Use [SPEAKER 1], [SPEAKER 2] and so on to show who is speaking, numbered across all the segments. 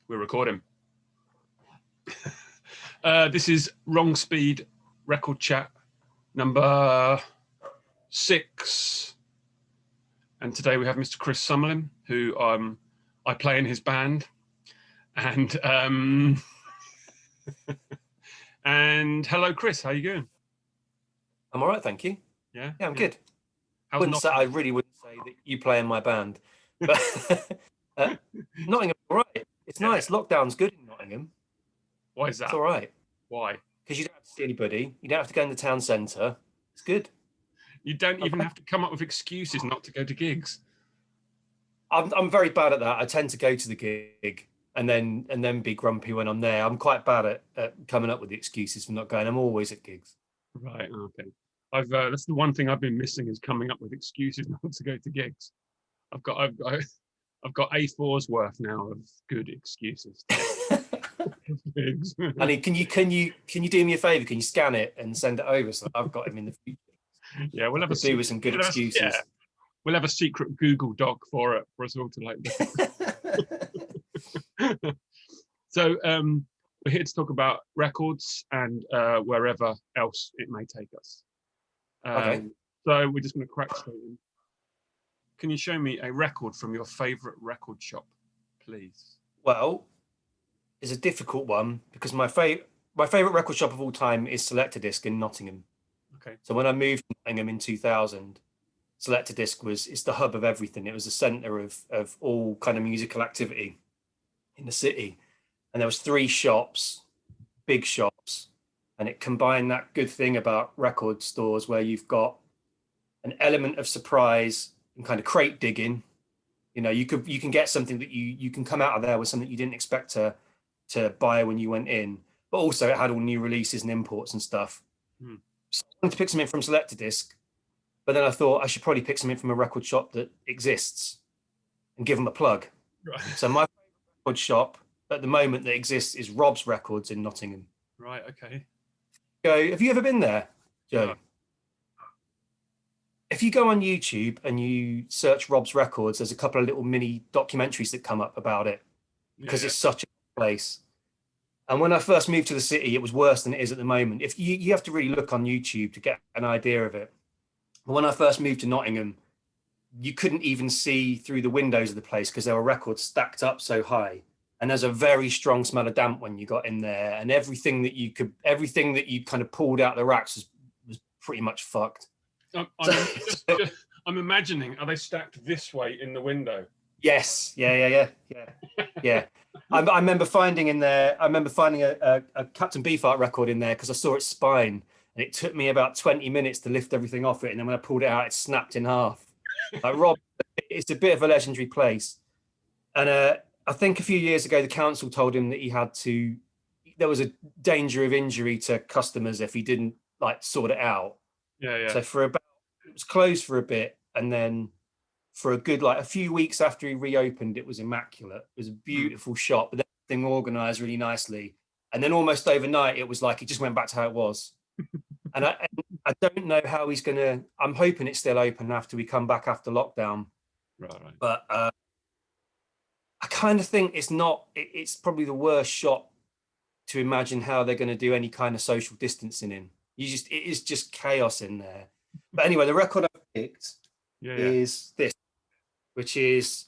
[SPEAKER 1] We're recording. This is Wrong Speed Record Chat number 6. And today we have Mr. Chris Summerlin, who I play in his band. And and hello, Chris. How you doing?
[SPEAKER 2] I'm all right, thank you.
[SPEAKER 1] Yeah,
[SPEAKER 2] I'm good.
[SPEAKER 1] I
[SPEAKER 2] I really wouldn't say that you play in my band, but Nottingham, all right. It's nice. Lockdown's good in Nottingham.
[SPEAKER 1] Why is that?
[SPEAKER 2] It's all right.
[SPEAKER 1] Why?
[SPEAKER 2] Because you don't have to see anybody. You don't have to go in the town centre. It's good.
[SPEAKER 1] You don't even have to come up with excuses not to go to gigs.
[SPEAKER 2] I'm very bad at that. I tend to go to the gig and then be grumpy when I'm there. I'm quite bad at coming up with the excuses for not going. I'm always at gigs.
[SPEAKER 1] Right. Okay. That's the one thing I've been missing, is coming up with excuses not to go to gigs. I've got A4's worth now of good excuses.
[SPEAKER 2] Honey, can you do me a favour? Can you scan it and send it over so I've got him in the future?
[SPEAKER 1] Yeah, we'll have
[SPEAKER 2] with some good excuses.
[SPEAKER 1] We'll have a secret Google Doc for us all to like. So we're here to talk about records and wherever else it may take us.
[SPEAKER 2] Okay.
[SPEAKER 1] So we're just going to crack straight in. Can you show me a record from your favourite record shop, please?
[SPEAKER 2] Well, it's a difficult one because my favourite record shop of all time is Selector Disc in Nottingham.
[SPEAKER 1] Okay.
[SPEAKER 2] So when I moved to Nottingham in 2000, Selector Disc it's the hub of everything. It was the centre of all kind of musical activity in the city. And there was 3 shops, big shops, and it combined that good thing about record stores where you've got an element of surprise and kind of crate digging. You know, you can get something that you can come out of there with something you didn't expect to buy when you went in, but also it had all new releases and imports and stuff. So I wanted to pick something from Selector Disc, but then I thought I should probably pick something from a record shop that exists and give them a plug.
[SPEAKER 1] Right.
[SPEAKER 2] So my record shop at the moment that exists is Rob's Records in Nottingham.
[SPEAKER 1] Right. Okay.
[SPEAKER 2] Have you ever been there, Joe?
[SPEAKER 1] No.
[SPEAKER 2] If you go on YouTube and you search Rob's Records, there's a couple of little mini documentaries that come up about it because it's such a place. And when I first moved to the city, it was worse than it is at the moment. If you have to really look on YouTube to get an idea of it. But when I first moved to Nottingham, you couldn't even see through the windows of the place because there were records stacked up so high. And there's a very strong smell of damp when you got in there. And everything that you kind of pulled out the racks was pretty much fucked.
[SPEAKER 1] I'm imagining, are they stacked this way in the window?
[SPEAKER 2] Yes. Yeah. I remember finding a Captain Beefheart record in there because I saw its spine, and it took me about 20 minutes to lift everything off it. And then when I pulled it out, it snapped in half. Rob, it's a bit of a legendary place. And I think a few years ago, the council told him that there was a danger of injury to customers if he didn't like sort it out.
[SPEAKER 1] Yeah.
[SPEAKER 2] So it was closed for a bit, and then for a good a few weeks after he reopened, it was immaculate. It was a beautiful shop, but everything organised really nicely. And then almost overnight, it was like it just went back to how it was. And I don't know how he's gonna. I'm hoping it's still open after we come back after lockdown.
[SPEAKER 1] Right.
[SPEAKER 2] But I kind of think it's not. It's probably the worst shop to imagine how they're going to do any kind of social distancing in. It is just chaos in there. But anyway, the record I picked is this, which is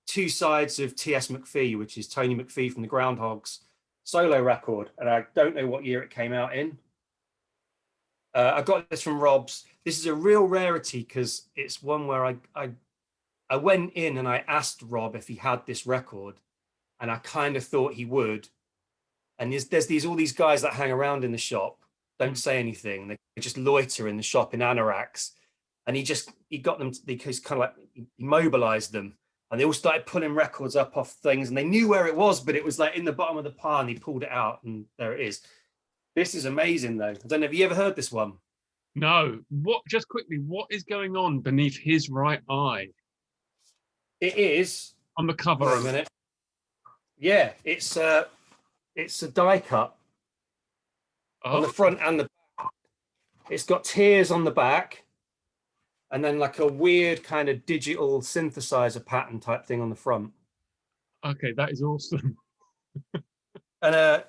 [SPEAKER 2] 2 sides of T.S. McPhee, which is Tony McPhee from the Groundhogs solo record. And I don't know what year it came out in. I got this from Rob's. This is a real rarity because it's one where I went in and I asked Rob if he had this record, and I kind of thought he would. And there's all these guys that hang around in the shop, don't say anything. They just loiter in the shop in anoraks. And he got them, because kind of like he mobilized them, and they all started pulling records up off things, and they knew where it was, but it was like in the bottom of the pile, and he pulled it out, and there it is. This is amazing though. I don't know, have you ever heard this one?
[SPEAKER 1] No. Just quickly, what is going on beneath his right eye?
[SPEAKER 2] It is
[SPEAKER 1] on the cover.
[SPEAKER 2] Wait a minute. Yeah, it's a die cut on the front and the back. It's got tears on the back, and then like a weird kind of digital synthesizer pattern type thing on the front.
[SPEAKER 1] Okay, that is awesome.
[SPEAKER 2] And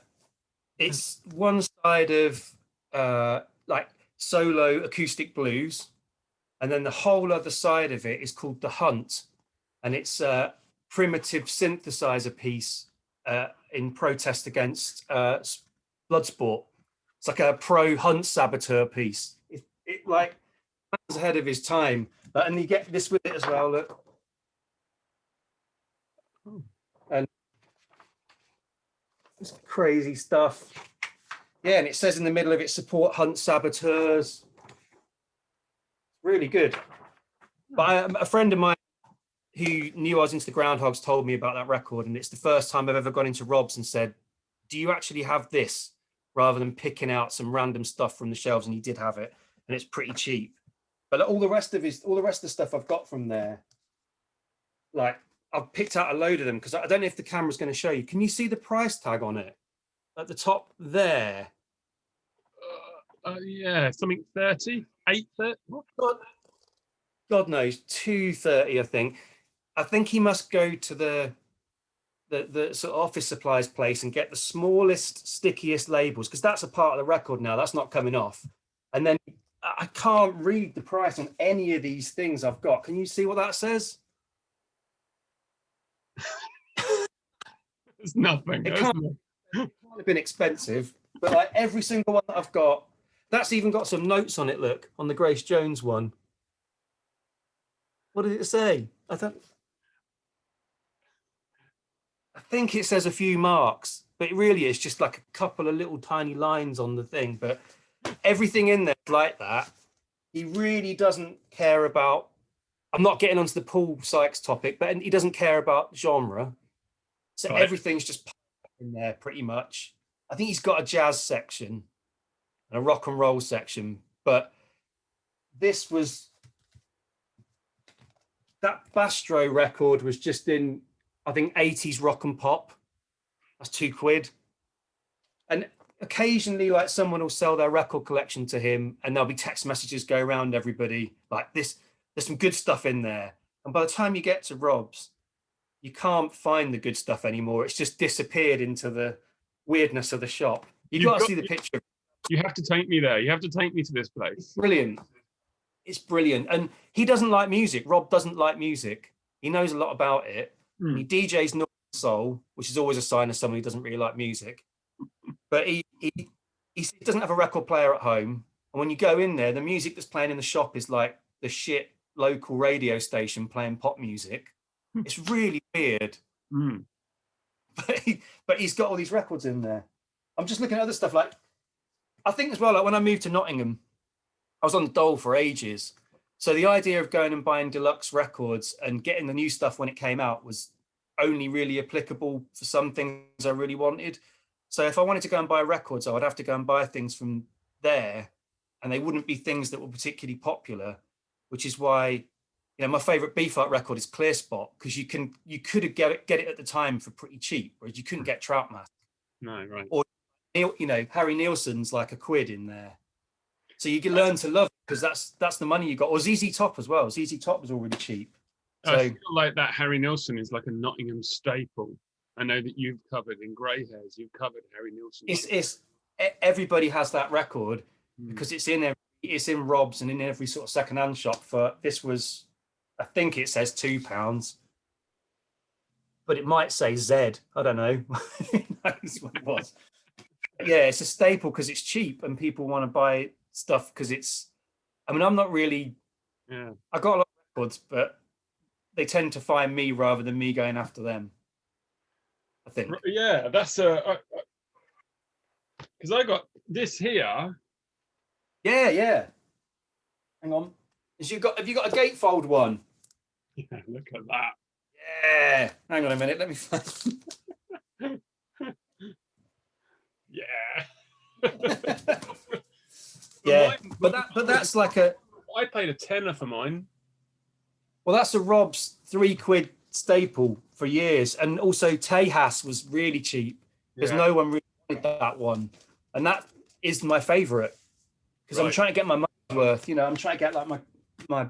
[SPEAKER 2] it's one side of like solo acoustic blues, and then the whole other side of it is called The Hunt, and it's a primitive synthesizer piece in protest against blood sport. It's like a pro hunt saboteur piece. It like was ahead of his time, and you get this with it as well. Look, and it's crazy stuff. Yeah, and it says in the middle of it, support hunt saboteurs. Really good. But a friend of mine who knew I was into the Groundhogs told me about that record, and it's the first time I've ever gone into Rob's and said, do you actually have this, rather than picking out some random stuff from the shelves? And he did have it, and it's pretty cheap. But all the rest of the stuff I've got from there, like I've picked out a load of them because I don't know if the camera's going to show you. Can you see the price tag on it at the top there?
[SPEAKER 1] Yeah, something 30, 830.
[SPEAKER 2] God knows, 230, I think. I think he must go to the sort of office supplies place and get the smallest, stickiest labels, because that's a part of the record now. That's not coming off. And then I can't read the price on any of these things I've got. Can you see what that says?
[SPEAKER 1] It's nothing.
[SPEAKER 2] It can't have been expensive, but like every single one that I've got, that's even got some notes on it. Look, on the Grace Jones one. What did it say? I think it says a few marks, but it really is just like a couple of little tiny lines on the thing. But everything in there is like that. He really doesn't care about, I'm not getting onto the Paul Sykes topic, but he doesn't care about genre. So
[SPEAKER 1] right.
[SPEAKER 2] Everything's just in there pretty much. I think he's got a jazz section and a rock and roll section, but this was, that Bastro record was just in, I think, 80s rock and pop. That's £2. And occasionally, like, someone will sell their record collection to him, and there'll be text messages go around everybody like this. There's some good stuff in there. And by the time you get to Rob's, you can't find the good stuff anymore. It's just disappeared into the weirdness of the shop. You've got to see the picture.
[SPEAKER 1] You have to take me there. You have to take me to this place.
[SPEAKER 2] It's brilliant. It's brilliant. And he doesn't like music. Rob doesn't like music. He knows a lot about it. He DJs Northern Soul, which is always a sign of someone who doesn't really like music. But he doesn't have a record player at home. And when you go in there, the music that's playing in the shop is like the shit local radio station playing pop music. It's really weird. But he's got all these records in there. I'm just looking at other stuff. Like, I think as well, like when I moved to Nottingham, I was on the dole for ages. So the idea of going and buying deluxe records and getting the new stuff when it came out was only really applicable for some things I really wanted. So if I wanted to go and buy records, I would have to go and buy things from there, and they wouldn't be things that were particularly popular, which is why, my favorite Beef Art record is Clear Spot, because you could get it at the time for pretty cheap, whereas you couldn't get Troutmaster.
[SPEAKER 1] No, right.
[SPEAKER 2] Or, Harry Nilsson's like £1 in there. So you can learn to love it, because that's the money you got. Or ZZ Top as well. ZZ Top was already cheap. So,
[SPEAKER 1] I feel like that Harry Nilsson is like a Nottingham staple. I know that you've covered in Grey Hairs, you've covered Harry Nilsson.
[SPEAKER 2] It's everybody has that record because it's in Rob's and in every sort of secondhand shop. This was, I think it says £2, but it might say Z. I don't know. Who knows what it was? But yeah, it's a staple because it's cheap and people want to buy stuff because it's. I mean, I'm not really.
[SPEAKER 1] Yeah. I
[SPEAKER 2] got a lot of records, but they tend to find me rather than me going after them. I think.
[SPEAKER 1] Yeah, that's because I got this here.
[SPEAKER 2] Yeah. Hang on. Have you got a gatefold one?
[SPEAKER 1] Yeah, look at that.
[SPEAKER 2] Yeah. Hang on a minute. Let me find.
[SPEAKER 1] Yeah.
[SPEAKER 2] Yeah, but that's like a.
[SPEAKER 1] I paid £10 for mine.
[SPEAKER 2] Well, that's a Rob's £3 staple for years, and also Tejas was really cheap because no one really wanted that one, and that is my favourite because I'm trying to get my money's worth. I'm trying to get like my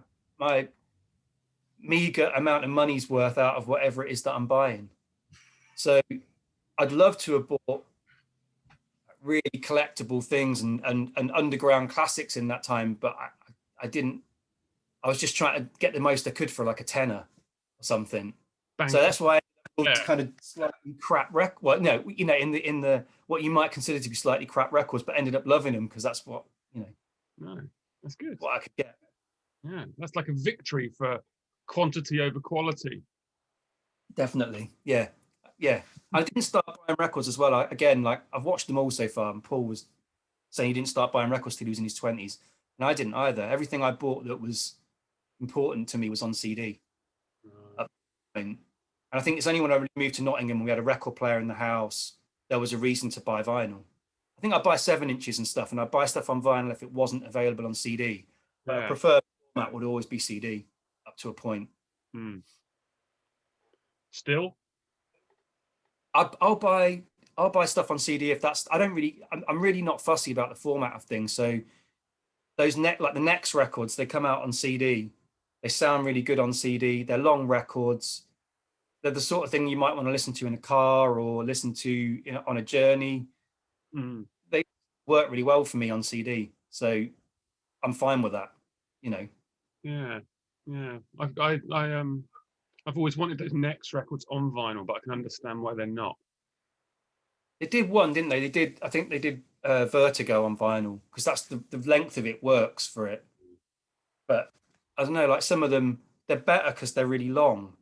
[SPEAKER 2] meager amount of money's worth out of whatever it is that I'm buying. So I'd love to have bought really collectible things and underground classics in that time, but I didn't. I was just trying to get the most I could for like a tenner or something.
[SPEAKER 1] Bank.
[SPEAKER 2] So that's why I bought
[SPEAKER 1] Yeah.
[SPEAKER 2] this kind of slightly crap record. Well, no, you know, in the what you might consider to be slightly crap records, but ended up loving them because that's what, you know,
[SPEAKER 1] No, that's good.
[SPEAKER 2] what I could get.
[SPEAKER 1] Yeah, that's like a victory for quantity over quality.
[SPEAKER 2] Definitely, yeah, yeah. I didn't start buying records as well. Again, like I've watched them all so far, and Paul was saying he didn't start buying records till he was in his 20s, and I didn't either. Everything I bought that was important to me was on CD. And I think it's only when I moved to Nottingham, we had a record player in the house, there was a reason to buy vinyl. I think I'd buy 7 inches and stuff, and I'd buy stuff on vinyl if it wasn't available on CD. But
[SPEAKER 1] Yeah.
[SPEAKER 2] I prefer format would always be CD up to a point.
[SPEAKER 1] Still,
[SPEAKER 2] I'll buy stuff on CD if that's. I'm really not fussy about the format of things. So those like the next records, they come out on CD. They sound really good on CD. They're long records. They're the sort of thing you might want to listen to in a car or listen to, you know, on a journey. They work really well for me on CD, so I'm fine with that. You know.
[SPEAKER 1] yeah, yeah. I've always wanted those next records on vinyl, but I can understand why they're not.
[SPEAKER 2] They did one, didn't they? They did. I think they did Vertigo on vinyl because that's the length of it works for it. But I don't know, like some of them, they're better because they're really long,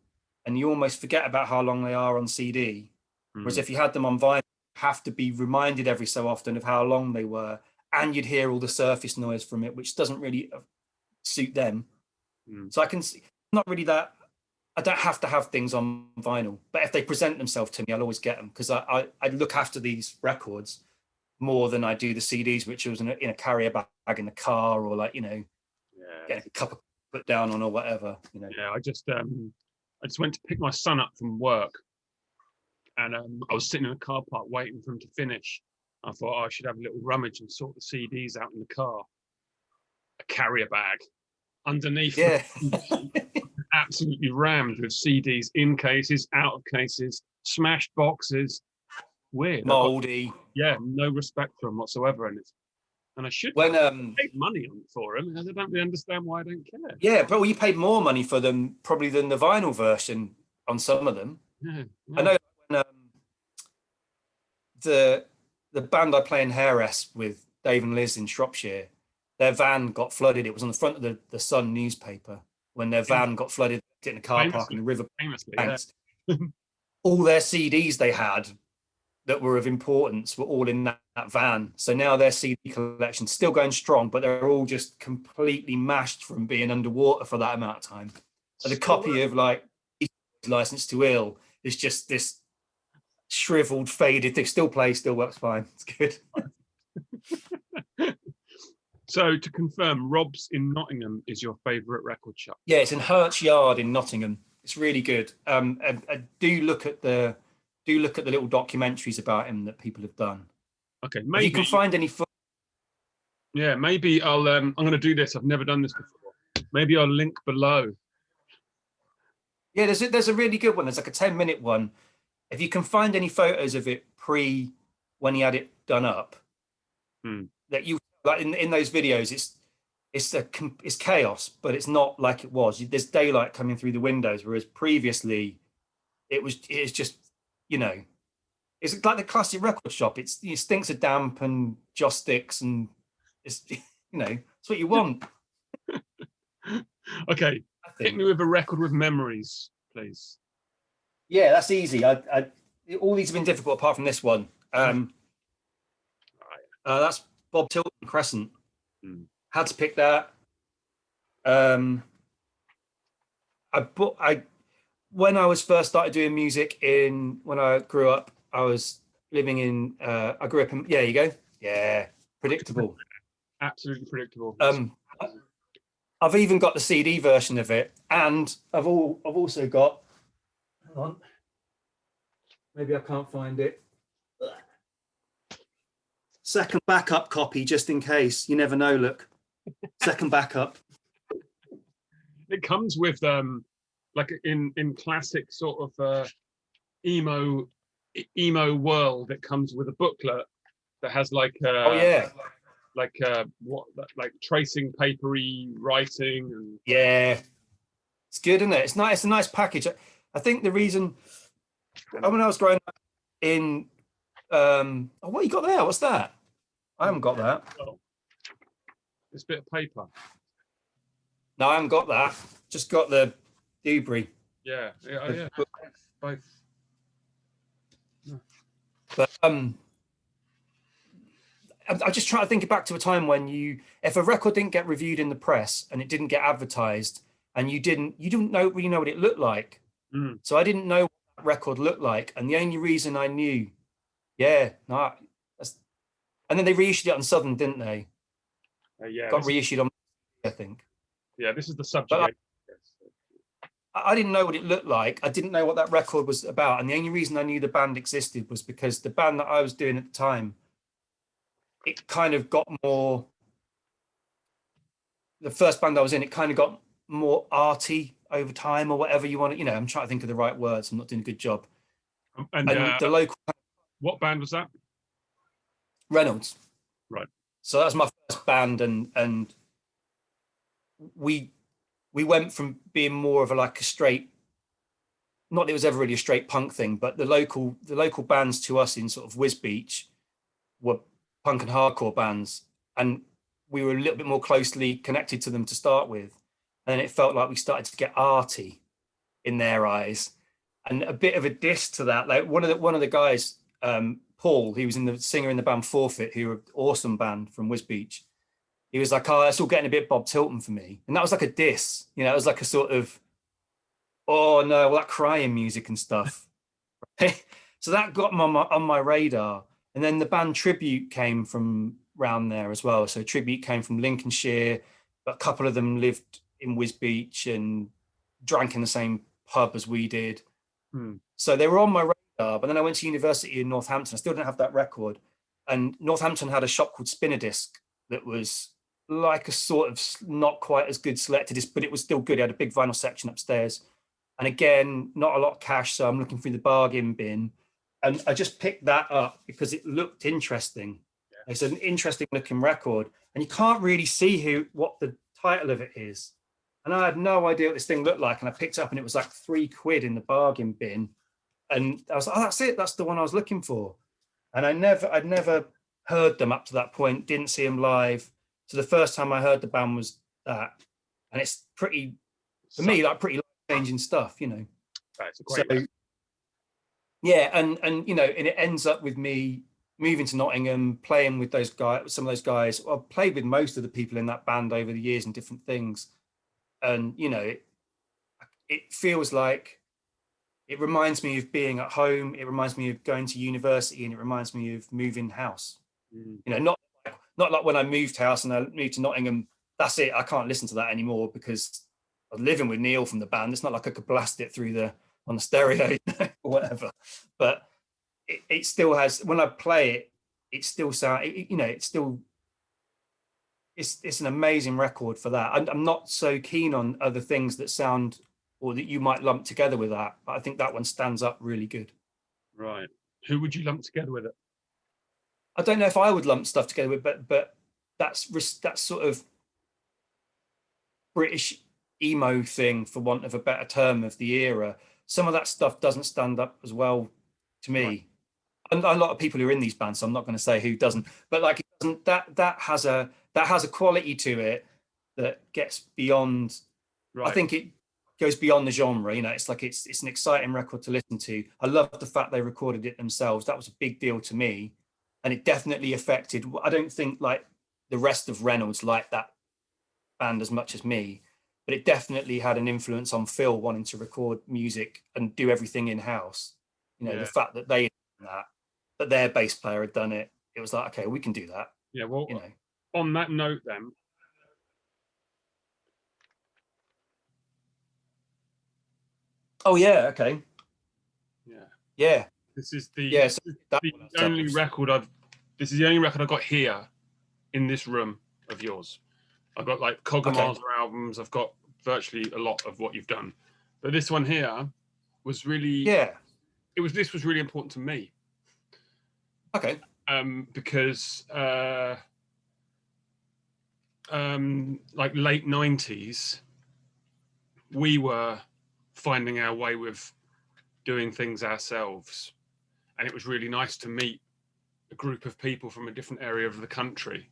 [SPEAKER 2] and you almost forget about how long they are on CD. Whereas if you had them on vinyl, you have to be reminded every so often of how long they were, and you'd hear all the surface noise from it, which doesn't really suit them. So I can see, not really that. I don't have to have things on vinyl, but if they present themselves to me, I'll always get them because I look after these records more than I do the CDs, which was in a carrier bag in the car or like, you know, getting a cup of put down on or whatever, you know.
[SPEAKER 1] Yeah, I just went to pick my son up from work, and I was sitting in a car park waiting for him to finish. I thought, oh, I should have a little rummage and sort the CDs out in the car. A carrier bag underneath.
[SPEAKER 2] Yeah.
[SPEAKER 1] Absolutely rammed with CDs, in cases, out of cases, smashed boxes. Weird.
[SPEAKER 2] Moldy.
[SPEAKER 1] No respect for them whatsoever, and I should
[SPEAKER 2] when
[SPEAKER 1] pay money for them. I don't really understand why I don't care.
[SPEAKER 2] Yeah, but you paid more money for them probably than the vinyl version on some of them.
[SPEAKER 1] Yeah.
[SPEAKER 2] I know when the band I play in Haress with Dave and Liz in Shropshire, their van got flooded. It was on the front of the Sun newspaper when their van got flooded in a car park in the river. All their CDs they had that were of importance were all in that van. So now their CD collection's still going strong, but they're all just completely mashed from being underwater for that amount of time. So the copy of like License to Ill is just this shriveled, faded thing. Still plays, still works fine. It's good.
[SPEAKER 1] So to confirm, Rob's in Nottingham is your favourite record shop?
[SPEAKER 2] Yeah, it's in Hert's Yard in Nottingham. It's really good. Do look at the little documentaries about him that people have done.
[SPEAKER 1] Okay, maybe
[SPEAKER 2] if you can find any.
[SPEAKER 1] Yeah, maybe I'll. I'm going to do this. I've never done this before. Maybe I'll link below.
[SPEAKER 2] Yeah, there's a really good one. There's like a 10-minute one. If you can find any photos of it pre when he had it done up, that you like in those videos, it's chaos, but it's not like it was. There's daylight coming through the windows, whereas previously it's just, you know, it's like the classic record shop. It stinks of damp and joss sticks, and it's, you know, it's what you want.
[SPEAKER 1] Okay, hit me with a record with memories, please.
[SPEAKER 2] Yeah, that's easy. All these have been difficult apart from this one. That's Bob Tilton Crescent. Had to pick that. When I was first started doing music when I grew up, I was living in. I grew up in. Yeah, you go. Yeah, predictable.
[SPEAKER 1] Absolutely predictable.
[SPEAKER 2] I've even got the CD version of it, and I've also got. Hang on. Maybe I can't find it. Second backup copy, just in case. You never know. Look, second backup.
[SPEAKER 1] It comes with like in classic sort of emo emo world, it comes with a booklet that has like
[SPEAKER 2] Oh yeah,
[SPEAKER 1] like tracing papery writing and
[SPEAKER 2] yeah. It's good, isn't it? It's nice. It's a nice package. I think the reason when I was growing up in oh, what you got there? What's that? I haven't got that.
[SPEAKER 1] oh, this bit of paper.
[SPEAKER 2] No, I haven't got that. Just got the Dewberry.
[SPEAKER 1] Yeah, yeah, yeah. Both.
[SPEAKER 2] But I'm just trying to think back to a time when if a record didn't get reviewed in the press and it didn't get advertised, and you didn't really know what it looked like.
[SPEAKER 1] Mm.
[SPEAKER 2] So I didn't know what that record looked like, and the only reason I knew, and then they reissued it on Southern, didn't they?
[SPEAKER 1] Yeah,
[SPEAKER 2] got reissued on, I think.
[SPEAKER 1] Yeah, this is the subject.
[SPEAKER 2] I didn't know what it looked like. I didn't know what that record was about, and the only reason I knew the band existed was because the band that I was doing at the time, it kind of got more. The first band I was in, it kind of got more arty over time, or whatever you want to. I'm trying to think of the right words. I'm not doing a good job.
[SPEAKER 1] And
[SPEAKER 2] the local.
[SPEAKER 1] What band was that?
[SPEAKER 2] Reynolds.
[SPEAKER 1] Right.
[SPEAKER 2] So that was my first band, and we went from being more of a straight, not that it was ever really a straight punk thing, but the local bands to us in sort of Wisbech were punk and hardcore bands, and we were a little bit more closely connected to them to start with, and it felt like we started to get arty in their eyes, and a bit of a diss to that. Like one of the guys, Paul, he was the singer in the band Forfeit, who were an awesome band from Wisbech. He was like, "Oh, that's all getting a bit Bob Tilton for me," and that was like a diss. It was like a sort of, "Oh no, well, that crying music and stuff." So that got on my radar, and then the band Tribute came from round there as well. So Tribute came from Lincolnshire, but a couple of them lived in Wisbech and drank in the same pub as we did. So they were on my radar. But then I went to university in Northampton. I still didn't have that record, and Northampton had a shop called Spinner Disc that was like a sort of not quite as good selected disc, but it was still good. It had a big vinyl section upstairs, and again, not a lot of cash, so I'm looking through the bargain bin, and I just picked that up because it looked interesting. Yeah. It's an interesting looking record, and you can't really see what the title of it is. And I had no idea what this thing looked like, and I picked it up, and it was like £3 in the bargain bin, and I was like, "Oh, that's it. That's the one I was looking for." And I'd never heard them up to that point. Didn't see them live. So the first time I heard the band was that, and it's pretty, for me, like pretty life-changing stuff,
[SPEAKER 1] That's a great.
[SPEAKER 2] Yeah, and it ends up with me moving to Nottingham, playing with those guys, some of those guys. I've played with most of the people in that band over the years and different things, and it feels like it reminds me of being at home. It reminds me of going to university, and it reminds me of moving house. Not like when I moved house and I moved to Nottingham. That's it. I can't listen to that anymore because I was living with Neil from the band. It's not like I could blast it on the stereo or whatever. But it still has. When I play it, it still sounds. It's an amazing record for that. I'm not so keen on other things that sound or that you might lump together with that, but I think that one stands up really good.
[SPEAKER 1] Right. Who would you lump together with it?
[SPEAKER 2] I don't know if I would lump stuff together with, but that's sort of British emo thing, for want of a better term, of the era. Some of that stuff doesn't stand up as well to me. Right. And a lot of people who are in these bands, so I'm not going to say who doesn't, but like it doesn't, that has a quality to it that gets beyond. Right. I think it goes beyond the genre. It's like it's an exciting record to listen to. I love the fact they recorded it themselves. That was a big deal to me. And it definitely affected. I don't think like the rest of Reynolds liked that band as much as me, but it definitely had an influence on Phil wanting to record music and do everything in house. The fact that they did that their bass player had done it. It was like, okay, we can do that.
[SPEAKER 1] Yeah. Well, on that note, then.
[SPEAKER 2] Oh yeah. Okay.
[SPEAKER 1] Yeah.
[SPEAKER 2] Yeah.
[SPEAKER 1] This is the
[SPEAKER 2] only
[SPEAKER 1] record I've got here in this room of yours. I've got like Kogumaza albums. I've got virtually a lot of what you've done, but this one here was really this was really important to me.
[SPEAKER 2] Okay.
[SPEAKER 1] Because like late 90s, we were finding our way with doing things ourselves, and it was really nice to meet a group of people from a different area of the country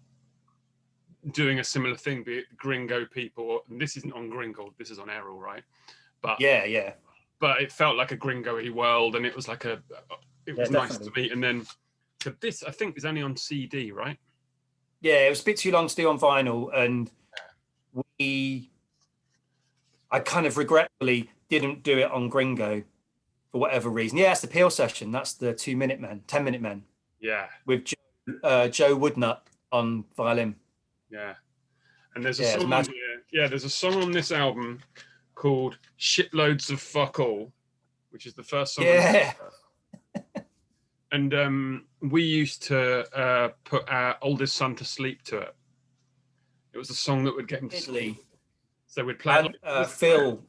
[SPEAKER 1] doing a similar thing, be it Gringo people. And this isn't on Gringo, this is on Errol, right? But
[SPEAKER 2] yeah,
[SPEAKER 1] but it felt like a Gringo-y world, and it was like it was nice to meet. And then this, I think, is only on CD, right?
[SPEAKER 2] Yeah, it was a bit too long to do on vinyl, and I kind of regretfully didn't do it on Gringo for whatever reason. Yeah, it's the Peel session. That's the 2-minute men, 10-minute men.
[SPEAKER 1] Yeah.
[SPEAKER 2] With Joe Woodnut on violin.
[SPEAKER 1] Yeah. And there's a song on here. Yeah, there's a song on this album called Shitloads of Fuck All, which is the first song.
[SPEAKER 2] Yeah.
[SPEAKER 1] And we used to put our oldest son to sleep to it. It was a song that would get him to sleep. So we'd play.
[SPEAKER 2] And Phil.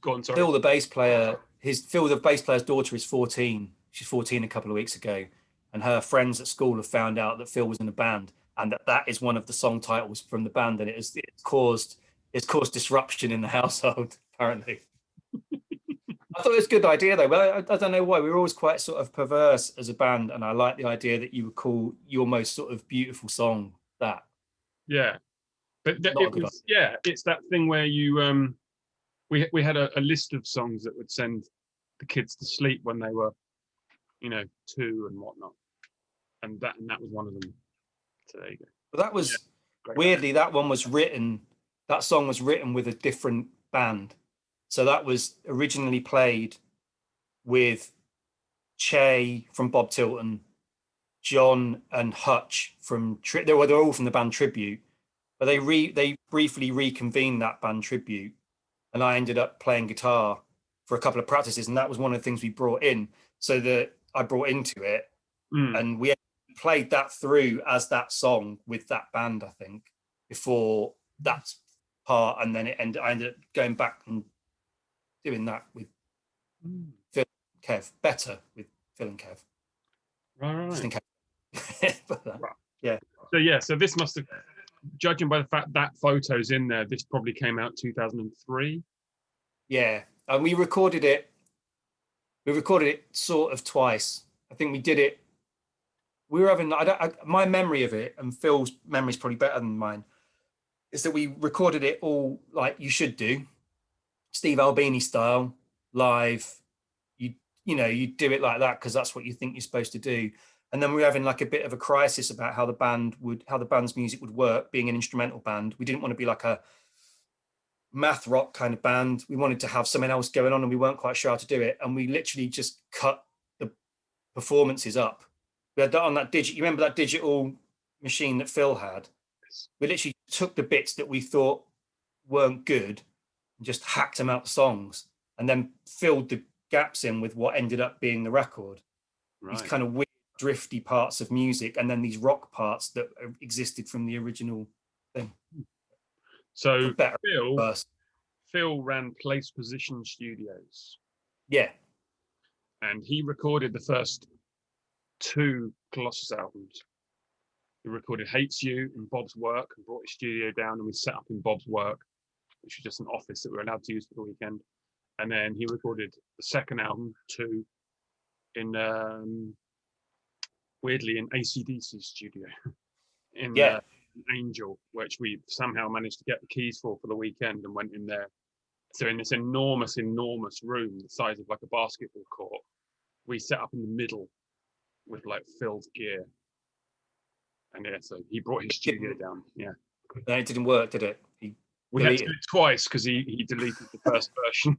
[SPEAKER 1] Go on, sorry.
[SPEAKER 2] Phil, the bass player. Phil, the bass player's daughter, is 14. She's 14 a couple of weeks ago, and her friends at school have found out that Phil was in a band, and that is one of the song titles from the band, and it's caused disruption in the household apparently. I thought it was a good idea though. Well, I don't know why. We were always quite sort of perverse as a band, and I like the idea that you would call your most sort of beautiful song that.
[SPEAKER 1] Yeah, but it's that thing where you we had a list of songs that would send the kids to sleep when they were, 2 and whatnot, and that was one of them. So there you go.
[SPEAKER 2] But that was weirdly that song was written with a different band. So that was originally played with Che from Bob Tilton, John and Hutch from they're all from the band Tribute, but they briefly reconvened that band Tribute, and I ended up playing guitar for a couple of practices, and that was one of the things we brought in. So that I brought into it, and we played that through as that song with that band, I think, before that part, and then I ended up going back and doing that with Phil and Kev, better with Phil and Kev.
[SPEAKER 1] Right.
[SPEAKER 2] Just in case. Yeah.
[SPEAKER 1] So this must have, judging by the fact that photo's in there, this probably came out 2003.
[SPEAKER 2] Yeah, and we recorded it sort of twice. I think we did it. We were having my memory of it, and Phil's memory is probably better than mine, is that we recorded it all like you should do, Steve Albini style, live. You do it like that because that's what you think you're supposed to do. And then we were having like a bit of a crisis about how the band's music would work, being an instrumental band. We didn't want to be like a math rock kind of band. We wanted to have something else going on, and we weren't quite sure how to do it. And we literally just cut the performances up. We had that on that you remember that digital machine that Phil had? We literally took the bits that we thought weren't good and just hacked them out the songs, and then filled the gaps in with what ended up being the record. Right. These kind of weird, drifty parts of music, and then these rock parts that existed from the original thing.
[SPEAKER 1] So Phil ran Place Position Studios.
[SPEAKER 2] Yeah.
[SPEAKER 1] And he recorded the first 2 Colossus albums. He recorded Hates You in Bob's work and brought his studio down, and we set up in Bob's work, which was just an office that we were allowed to use for the weekend. And then he recorded the second album, 2, in weirdly in AC/DC studio in Angel, which we somehow managed to get the keys for the weekend, and went in there. So in this enormous room, the size of like a basketball court, we set up in the middle with like Phil's gear. And so he brought his studio down. Yeah.
[SPEAKER 2] No, it didn't work, did it?
[SPEAKER 1] We had to do it twice because he deleted the first version.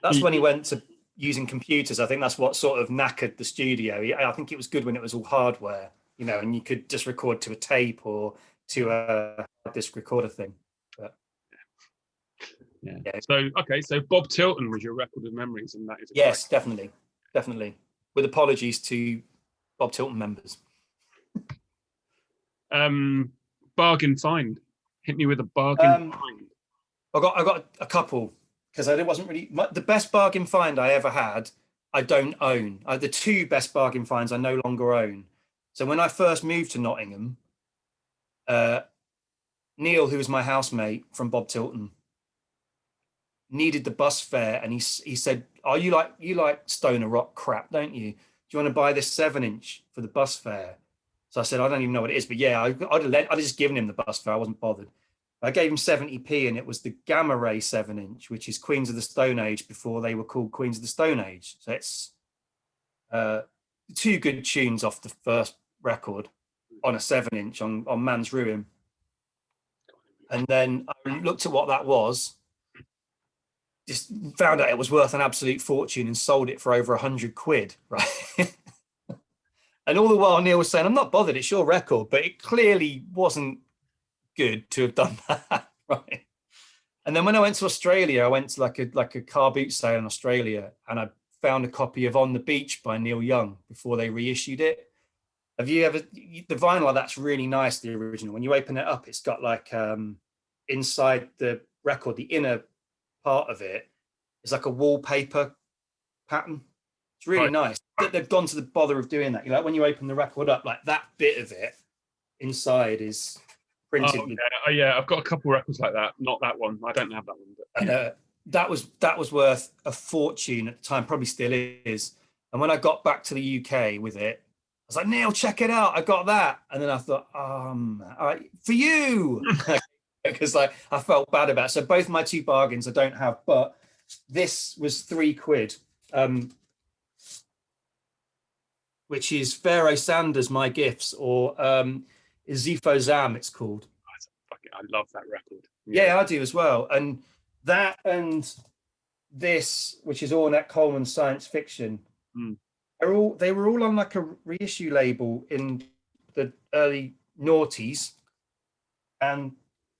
[SPEAKER 2] That's when he went to using computers. I think that's what sort of knackered the studio. I think it was good when it was all hardware, and you could just record to a tape or to a disc recorder thing. But,
[SPEAKER 1] yeah. So Bob Tilton was your record of memories, and that is
[SPEAKER 2] yes, definitely. With apologies to Bob Tilton members.
[SPEAKER 1] Bargain find. Hit me with a bargain find.
[SPEAKER 2] I got a couple, because I wasn't really the best bargain find I ever had. I don't own. The two best bargain finds I no longer own. So when I first moved to Nottingham, Neil, who was my housemate from Bob Tilton, needed the bus fare, and he said, "Oh, you like stoner rock crap, don't you? Do you want to buy this 7-inch for the bus fare?" So I said, "I don't even know what it is, but yeah, I'd just given him the bus fare. I wasn't bothered." I gave him 70p, and it was the Gamma Ray 7-inch, which is Queens of the Stone Age before they were called Queens of the Stone Age. So it's two good tunes off the first record on a 7-inch on Man's Ruin. And then I looked at what that was, just found out it was worth an absolute fortune, and sold it for over 100 quid, right? And all the while Neil was saying, "I'm not bothered, it's your record," but it clearly wasn't good to have done that, right? And then when I went to Australia, I went to like a car boot sale in Australia, and I found a copy of On the Beach by Neil Young before they reissued it. Have you ever, the vinyl of that's really nice, the original. When you open it up, it's got like inside the record, the inner part of it is like a wallpaper pattern. It's really nice. They've gone to the bother of doing that. You know, like when you open the record up, like that bit of it inside is printed.
[SPEAKER 1] Oh, yeah. I've got a couple records like that. Not that one. I don't have that one. But...
[SPEAKER 2] And that was worth a fortune at the time, probably still is. And when I got back to the UK with it, I was like, "Neil, check it out. I got that." And then I thought, all right, for you. Because like I felt bad about it. So both my two bargains I don't have, but this was £3, which is Pharaoh Sanders' My Gifts, or Zifo Zam, it's called.
[SPEAKER 1] I love that record.
[SPEAKER 2] Yeah, I do as well. And that and this, which is Ornette Coleman's Science Fiction, they were all on like a reissue label in the early noughties. And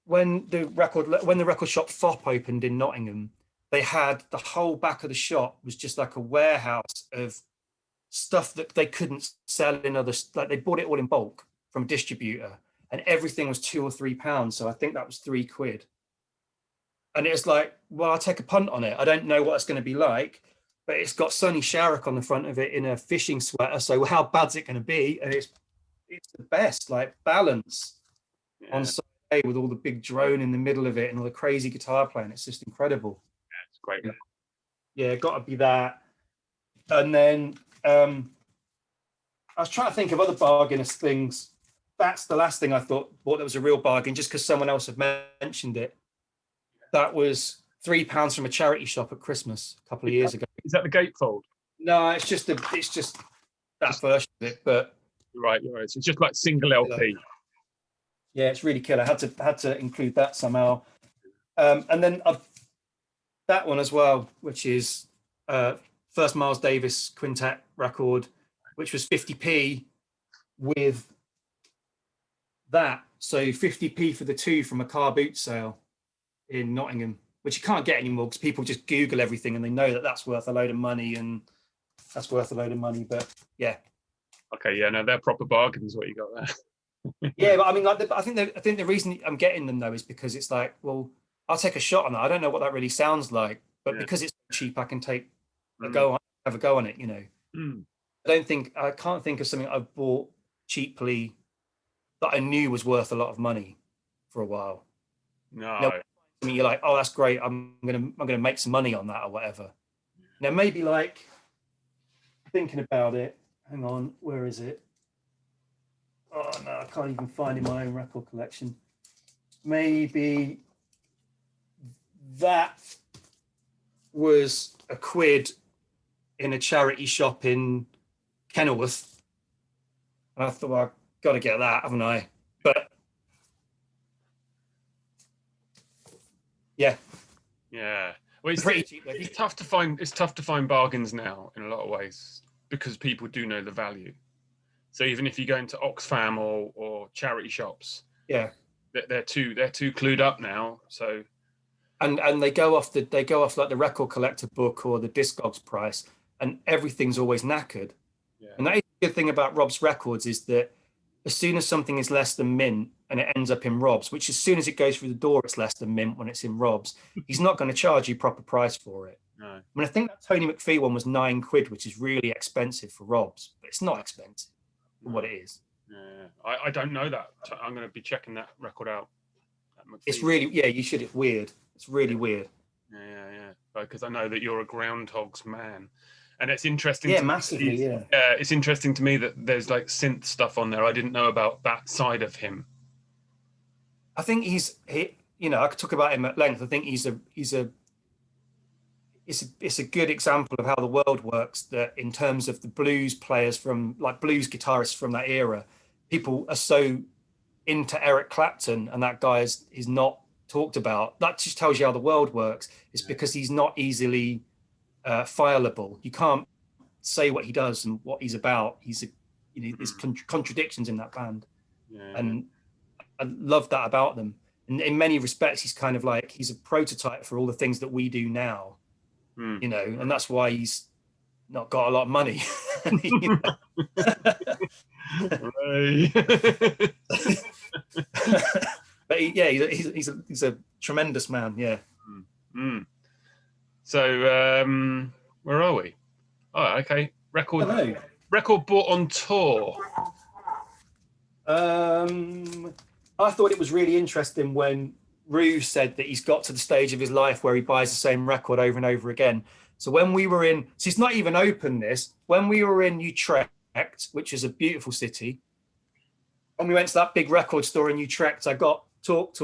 [SPEAKER 2] when the record shop Fop opened in Nottingham, they had the whole back of the shop was just like a warehouse of stuff that they couldn't sell in other, like they bought it all in bulk from a distributor, and everything was £2 or £3. So I think that was £3. And it's like, well, I'll take a punt on it. I don't know what it's going to be like, but it's got Sonny Sharrock on the front of it in a fishing sweater. So how bad's it going to be? And it's the best, like balance on side A with all the big drone in the middle of it and all the crazy guitar playing. It's just incredible.
[SPEAKER 1] Yeah, it's great.
[SPEAKER 2] Yeah, got to be that. And then I was trying to think of other bargainous things. That's the last thing I bought that was a real bargain, just because someone else had mentioned it. That was £3 from a charity shop at Christmas a couple of years ago.
[SPEAKER 1] Is that the gatefold?
[SPEAKER 2] No, it's just that version of it. But
[SPEAKER 1] right. So it's just like single LP.
[SPEAKER 2] Yeah, it's really killer. Had to include that somehow. And then that one as well, which is first Miles Davis quintet record, which was 50p with that. So 50p for the two from a car boot sale in Nottingham, which you can't get anymore because people just Google everything and they know that that's worth a load of money, and that's worth a load of money. But yeah.
[SPEAKER 1] Okay, yeah, no, they're proper bargains. What you got there?
[SPEAKER 2] Yeah, but I mean, like, I think the reason I'm getting them though is because it's like, well, I'll take a shot on that. I don't know what that really sounds like, but because it's cheap, I can take have a go on it. You know, I can't think of something I bought cheaply that I knew was worth a lot of money for a while.
[SPEAKER 1] No,
[SPEAKER 2] you know, I mean, you're like, oh, that's great. I'm gonna make some money on that or whatever. Now maybe like thinking about it. Hang on, where is it? Oh no, I can't even find in my own record collection. Maybe that was £1 in a charity shop in Kenilworth. And I thought, well, I've got to get that, haven't I? But yeah.
[SPEAKER 1] Well, it's pretty cheap. It's tough to find bargains now in a lot of ways because people do know the value. So even if you go into Oxfam or charity shops, they're too clued up now. So
[SPEAKER 2] and they go off like the record collector book or the Discogs price, and everything's always knackered. Yeah. And that is the good thing about Rob's records is that as soon as something is less than mint and it ends up in Rob's, which as soon as it goes through the door, it's less than mint when it's in Rob's, he's not going to charge you proper price for it.
[SPEAKER 1] No.
[SPEAKER 2] I mean, I think that Tony McPhee one was £9, which is really expensive for Rob's, but it's not expensive for what it is.
[SPEAKER 1] Yeah, I don't know that. I'm going to be checking that record out.
[SPEAKER 2] It's really, yeah, you should. It's weird. It's really weird.
[SPEAKER 1] Yeah. Because I know that you're a Groundhog's man, and it's interesting.
[SPEAKER 2] Yeah, massively. Yeah.
[SPEAKER 1] It's interesting to me that there's like synth stuff on there. I didn't know about that side of him.
[SPEAKER 2] I think you know, I could talk about him at length. I think it's a good example of how the world works, that in terms of the blues players from, like, blues guitarists from that era, people are so into Eric Clapton, and that guy is not talked about. That just tells you how the world works. It's because he's not easily fileable. You can't say what he does and what he's about. There's contradictions in that band, and I love that about them. And in many respects, he's kind of like, he's a prototype for all the things that we do now. You know, and that's why he's not got a lot of money. But he's a tremendous man. Yeah.
[SPEAKER 1] So where are we? Oh, okay. Record bought on tour.
[SPEAKER 2] I thought it was really interesting when Rue said that he's got to the stage of his life where he buys the same record over and over again. So when we were in, so it's not even open this, when we were in Utrecht, which is a beautiful city, when we went to that big record store in Utrecht, I got Talk,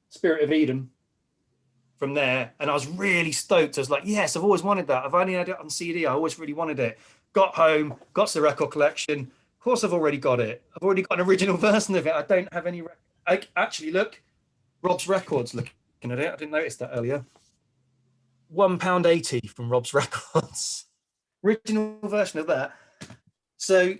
[SPEAKER 2] Spirit of Eden from there. And I was really stoked. I was like, yes, I've always wanted that. I've only had it on CD. I always really wanted it. Got home, got to the record collection. Of course, I've already got it. I've already got an original version of it. I don't have any. Actually, look, Rob's Records, looking at it. I didn't notice that earlier. £1.80 from Rob's Records. Original version of that. So,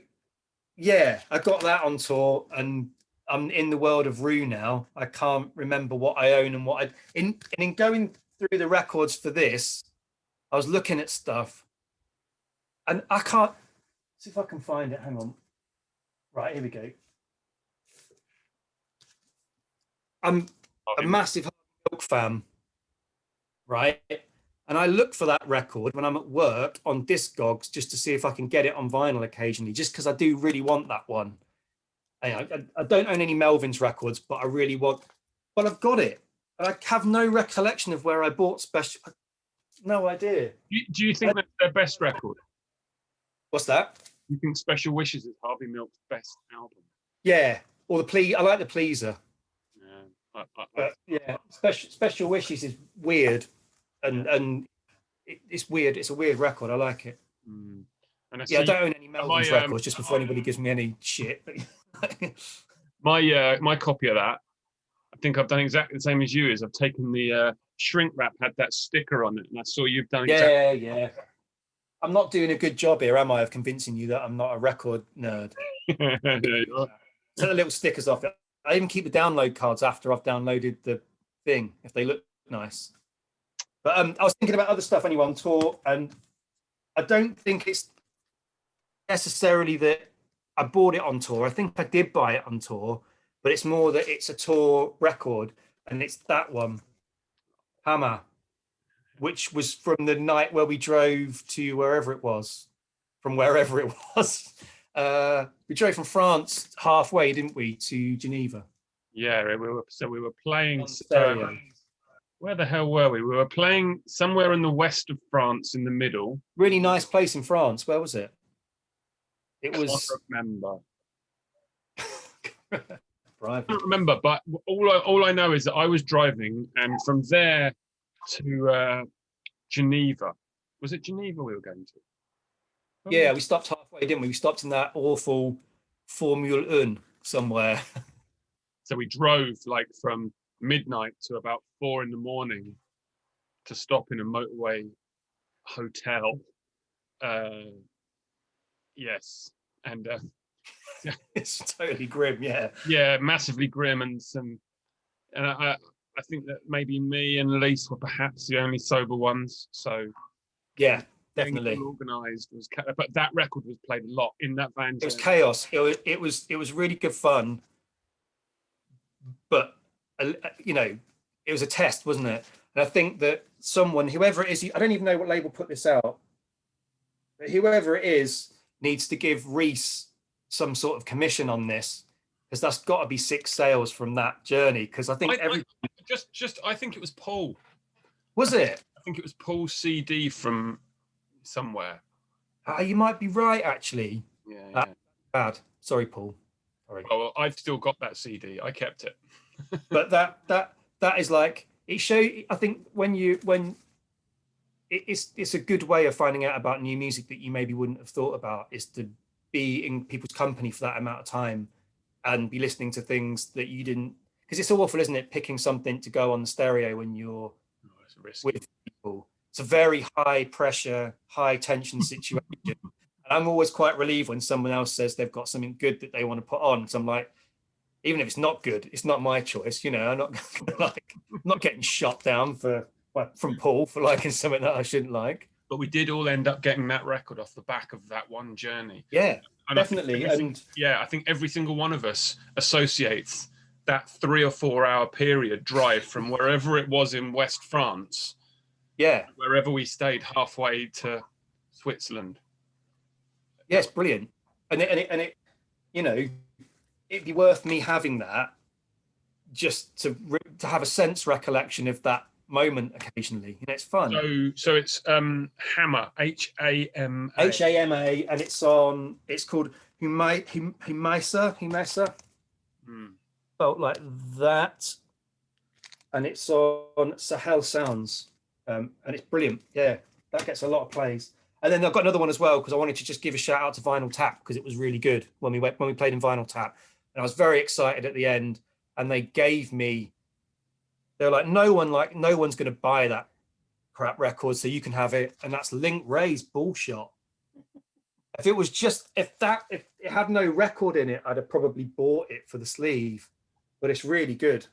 [SPEAKER 2] yeah, I got that on tour, and I'm in the world of Rue now. I can't remember what I own and what in going through the records for this, I was looking at stuff, and I can't see if I can find it. Hang on. Right, here we go. I'm a massive Hard Milk fan, right? And I look for that record when I'm at work on Discogs just to see if I can get it on vinyl occasionally, just because I do really want that one. I don't own any Melvin's records, but I really want. But I've got it, and I have no recollection of where I bought Special. No idea.
[SPEAKER 1] Do you think that's their best record?
[SPEAKER 2] What's that?
[SPEAKER 1] You think Special Wishes is Harvey Milk's best album?
[SPEAKER 2] Yeah, or I like the Pleaser.
[SPEAKER 1] Yeah,
[SPEAKER 2] but yeah, Special Wishes is weird, and it's weird. It's a weird record. I like it. And I don't own any Melvin's records, just before anybody gives me any shit.
[SPEAKER 1] My copy of that, I think I've done exactly the same as you. I've taken the shrink wrap, had that sticker on it, and I saw you've done exactly.
[SPEAKER 2] Yeah. I'm not doing a good job here, am I, of convincing you that I'm not a record nerd? Take the little stickers off it. I even keep the download cards after I've downloaded the thing, if they look nice. But I was thinking about other stuff anyway on tour, and I don't think it's necessarily that I bought it on tour. I think I did buy it on tour, but it's more that it's a tour record, and it's that one, Hammer, which was from the night where we drove to wherever it was. We drove from France halfway, didn't we, to Geneva?
[SPEAKER 1] Yeah, we were playing. Where the hell were we? We were playing somewhere in the west of France, in the middle.
[SPEAKER 2] Really nice place in France. Where was it? It was.
[SPEAKER 1] I can't remember.
[SPEAKER 2] I
[SPEAKER 1] can't remember, but all I know is that I was driving, and from there to Geneva. Was it Geneva we were going to?
[SPEAKER 2] Yeah, we stopped halfway, didn't we? We stopped in that awful Formule 1 somewhere.
[SPEAKER 1] So we drove like from midnight to about 4 a.m. to stop in a motorway hotel. Yes, and
[SPEAKER 2] it's totally grim.
[SPEAKER 1] Yeah, massively grim, and I think that maybe me and Elise were perhaps the only sober ones. So
[SPEAKER 2] yeah, definitely
[SPEAKER 1] organised was, but that record was played a lot in that van.
[SPEAKER 2] It was chaos. It was really good fun, but you know, it was a test, wasn't it? And I think that whoever it is, I don't even know what label put this out, but whoever it is needs to give Reese some sort of commission on this, because that's got to be 6 sales from that journey. Because I think
[SPEAKER 1] I think it was Paul.
[SPEAKER 2] Was it?
[SPEAKER 1] I think it was Paul's CD from somewhere.
[SPEAKER 2] You might be right, actually.
[SPEAKER 1] Yeah.
[SPEAKER 2] Bad. Sorry, Paul. Sorry.
[SPEAKER 1] Well, I've still got that CD. I kept it.
[SPEAKER 2] But that is like, it shows. I think it's a good way of finding out about new music that you maybe wouldn't have thought about, is to be in people's company for that amount of time and be listening to things that you didn't, because it's so awful, isn't it, picking something to go on the stereo when you're with people. It's a very high pressure, high tension situation. And I'm always quite relieved when someone else says they've got something good that they want to put on. So I'm like, even if it's not good, it's not my choice. You know, I'm not getting shot down from Paul for liking something that I shouldn't like.
[SPEAKER 1] But we did all end up getting that record off the back of that one journey.
[SPEAKER 2] Yeah, and definitely.
[SPEAKER 1] I think every single one of us associates that 3 or 4 hour period drive from wherever it was in West France.
[SPEAKER 2] Yeah.
[SPEAKER 1] Wherever we stayed, halfway to Switzerland.
[SPEAKER 2] Yeah, it's brilliant. And it you know, it'd be worth me having that just to have a sense recollection of that moment occasionally. You know, it's fun.
[SPEAKER 1] So it's Hammer, Hama.
[SPEAKER 2] Hama, and it's called Humesa. Felt like that. And it's on Sahel Sounds. And it's brilliant. Yeah, that gets a lot of plays. And then I've got another one as well, because I wanted to just give a shout out to Vinyl Tap, because it was really good when we played in Vinyl Tap. And I was very excited at the end. And they gave me, they're like, no one's going to buy that crap record, so you can have it. And that's Link Ray's Bullshot. If it had no record in it, I'd have probably bought it for the sleeve. But it's really good.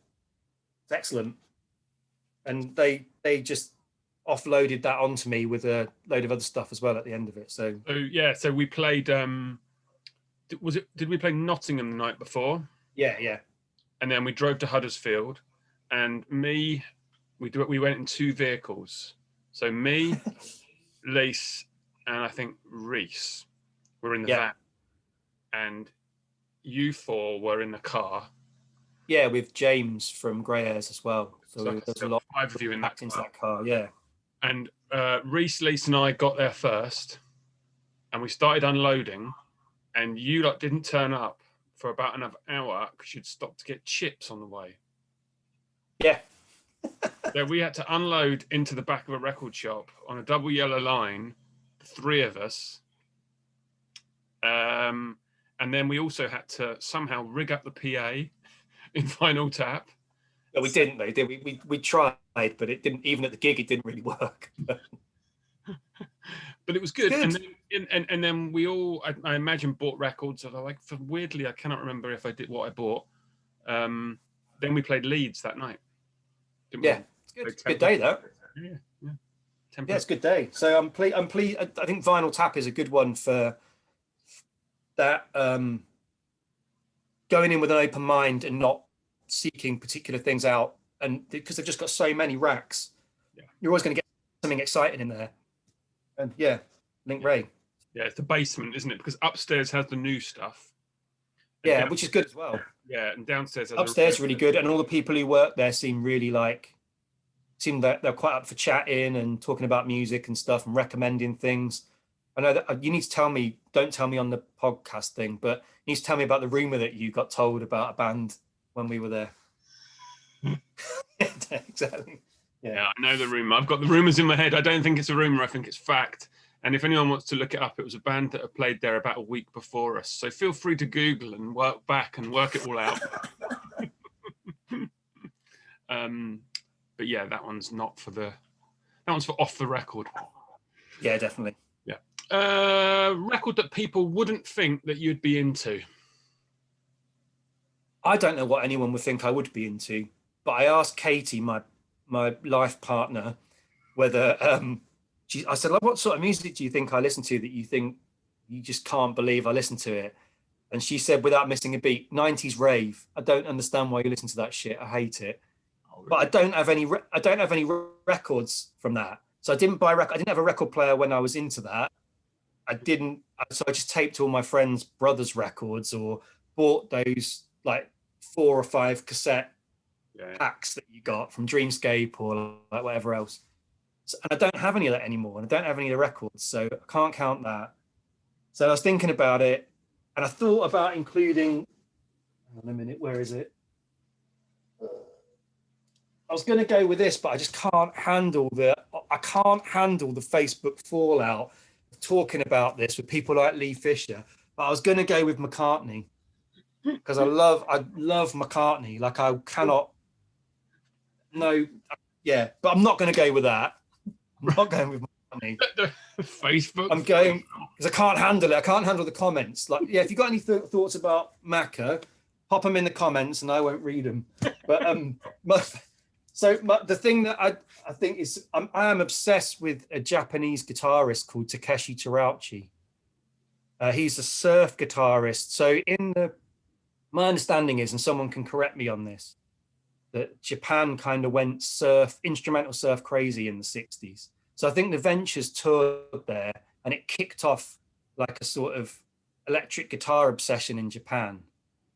[SPEAKER 2] It's excellent. And they just offloaded that onto me with a load of other stuff as well at the end of it. So
[SPEAKER 1] we played. Did we play Nottingham the night before?
[SPEAKER 2] Yeah.
[SPEAKER 1] And then we drove to Huddersfield, and we went in 2 vehicles. So me, Lise, and I think Reese were in the van, and you 4 were in the car.
[SPEAKER 2] Yeah, with James from Grey Hairs as well. So there's a lot
[SPEAKER 1] 5 of you in that
[SPEAKER 2] car. Yeah.
[SPEAKER 1] And Reese, Lise, and I got there first, and we started unloading, and you didn't turn up for about another hour because you'd stopped to get chips on the way.
[SPEAKER 2] Yeah.
[SPEAKER 1] So we had to unload into the back of a record shop on a double yellow line, the 3 of us. And then we also had to somehow rig up the PA in Vinyl Tap.
[SPEAKER 2] No, we didn't though, did we? We tried, but it didn't. Even at the gig, it didn't really work.
[SPEAKER 1] But it was good. And then we all, I imagine, bought records. Weirdly, I cannot remember if I did what I bought. Then we played Leeds that night.
[SPEAKER 2] Yeah, it's good. It's a good day though.
[SPEAKER 1] Yeah.
[SPEAKER 2] Yeah, it's a good day. So I'm pleased. I think Vinyl Tap is a good one for that. Going in with an open mind and not seeking particular things out, and because they've just got so many racks, you're always going to get something exciting in there. And Link Ray.
[SPEAKER 1] Yeah, it's the basement, isn't it? Because upstairs has the new stuff.
[SPEAKER 2] Yeah, which is good as well.
[SPEAKER 1] Yeah, and downstairs has
[SPEAKER 2] upstairs really good, and all the people who work there seem that they're quite up for chatting and talking about music and stuff and recommending things. I know that you need to tell me, don't tell me on the podcast thing, but you need to tell me about the rumor that you got told about a band when we were there. Exactly.
[SPEAKER 1] Yeah, I know the rumor. I've got the rumors in my head. I don't think it's a rumor. I think it's fact. And if anyone wants to look it up, it was a band that had played there about a week before us. So feel free to Google and work back and work it all out. But yeah, that one's for off the record.
[SPEAKER 2] Yeah, definitely.
[SPEAKER 1] Yeah. Record that people wouldn't think that you'd be into.
[SPEAKER 2] I don't know what anyone would think I would be into, but I asked Katie, my life partner, whether I said, like, what sort of music do you think I listen to that you think you just can't believe I listen to it? And she said, without missing a beat, 90s rave. I don't understand why you listen to that shit. I hate it. but I don't have any. I don't have any records from that. So I didn't buy I didn't have a record player when I was into that. I didn't. So I just taped all my friends' brothers' records or bought those like 4 or 5 cassette packs that you got from Dreamscape or like whatever else. So, and I don't have any of that anymore, and I don't have any of the records, so I can't count that. So I was thinking about it, and I thought about including. Hang on a minute, where is it? I was going to go with this, but I just can't handle the. I can't handle the Facebook fallout of talking about this with people like Lee Fisher. But I was going to go with McCartney because I love McCartney. Like I cannot. No, yeah, but I'm not going to go with that. I'm not going with McCartney.
[SPEAKER 1] Facebook.
[SPEAKER 2] I'm going because I can't handle it. I can't handle the comments. Like, yeah, if you got any thoughts about Macca, pop them in the comments, and I won't read them. But the thing that I think is I am obsessed with a Japanese guitarist called Takeshi Terauchi. He's a surf guitarist. So my understanding is, and someone can correct me on this, that Japan kind of went instrumental surf crazy in the 60s. So I think the Ventures toured there, and it kicked off like a sort of electric guitar obsession in Japan.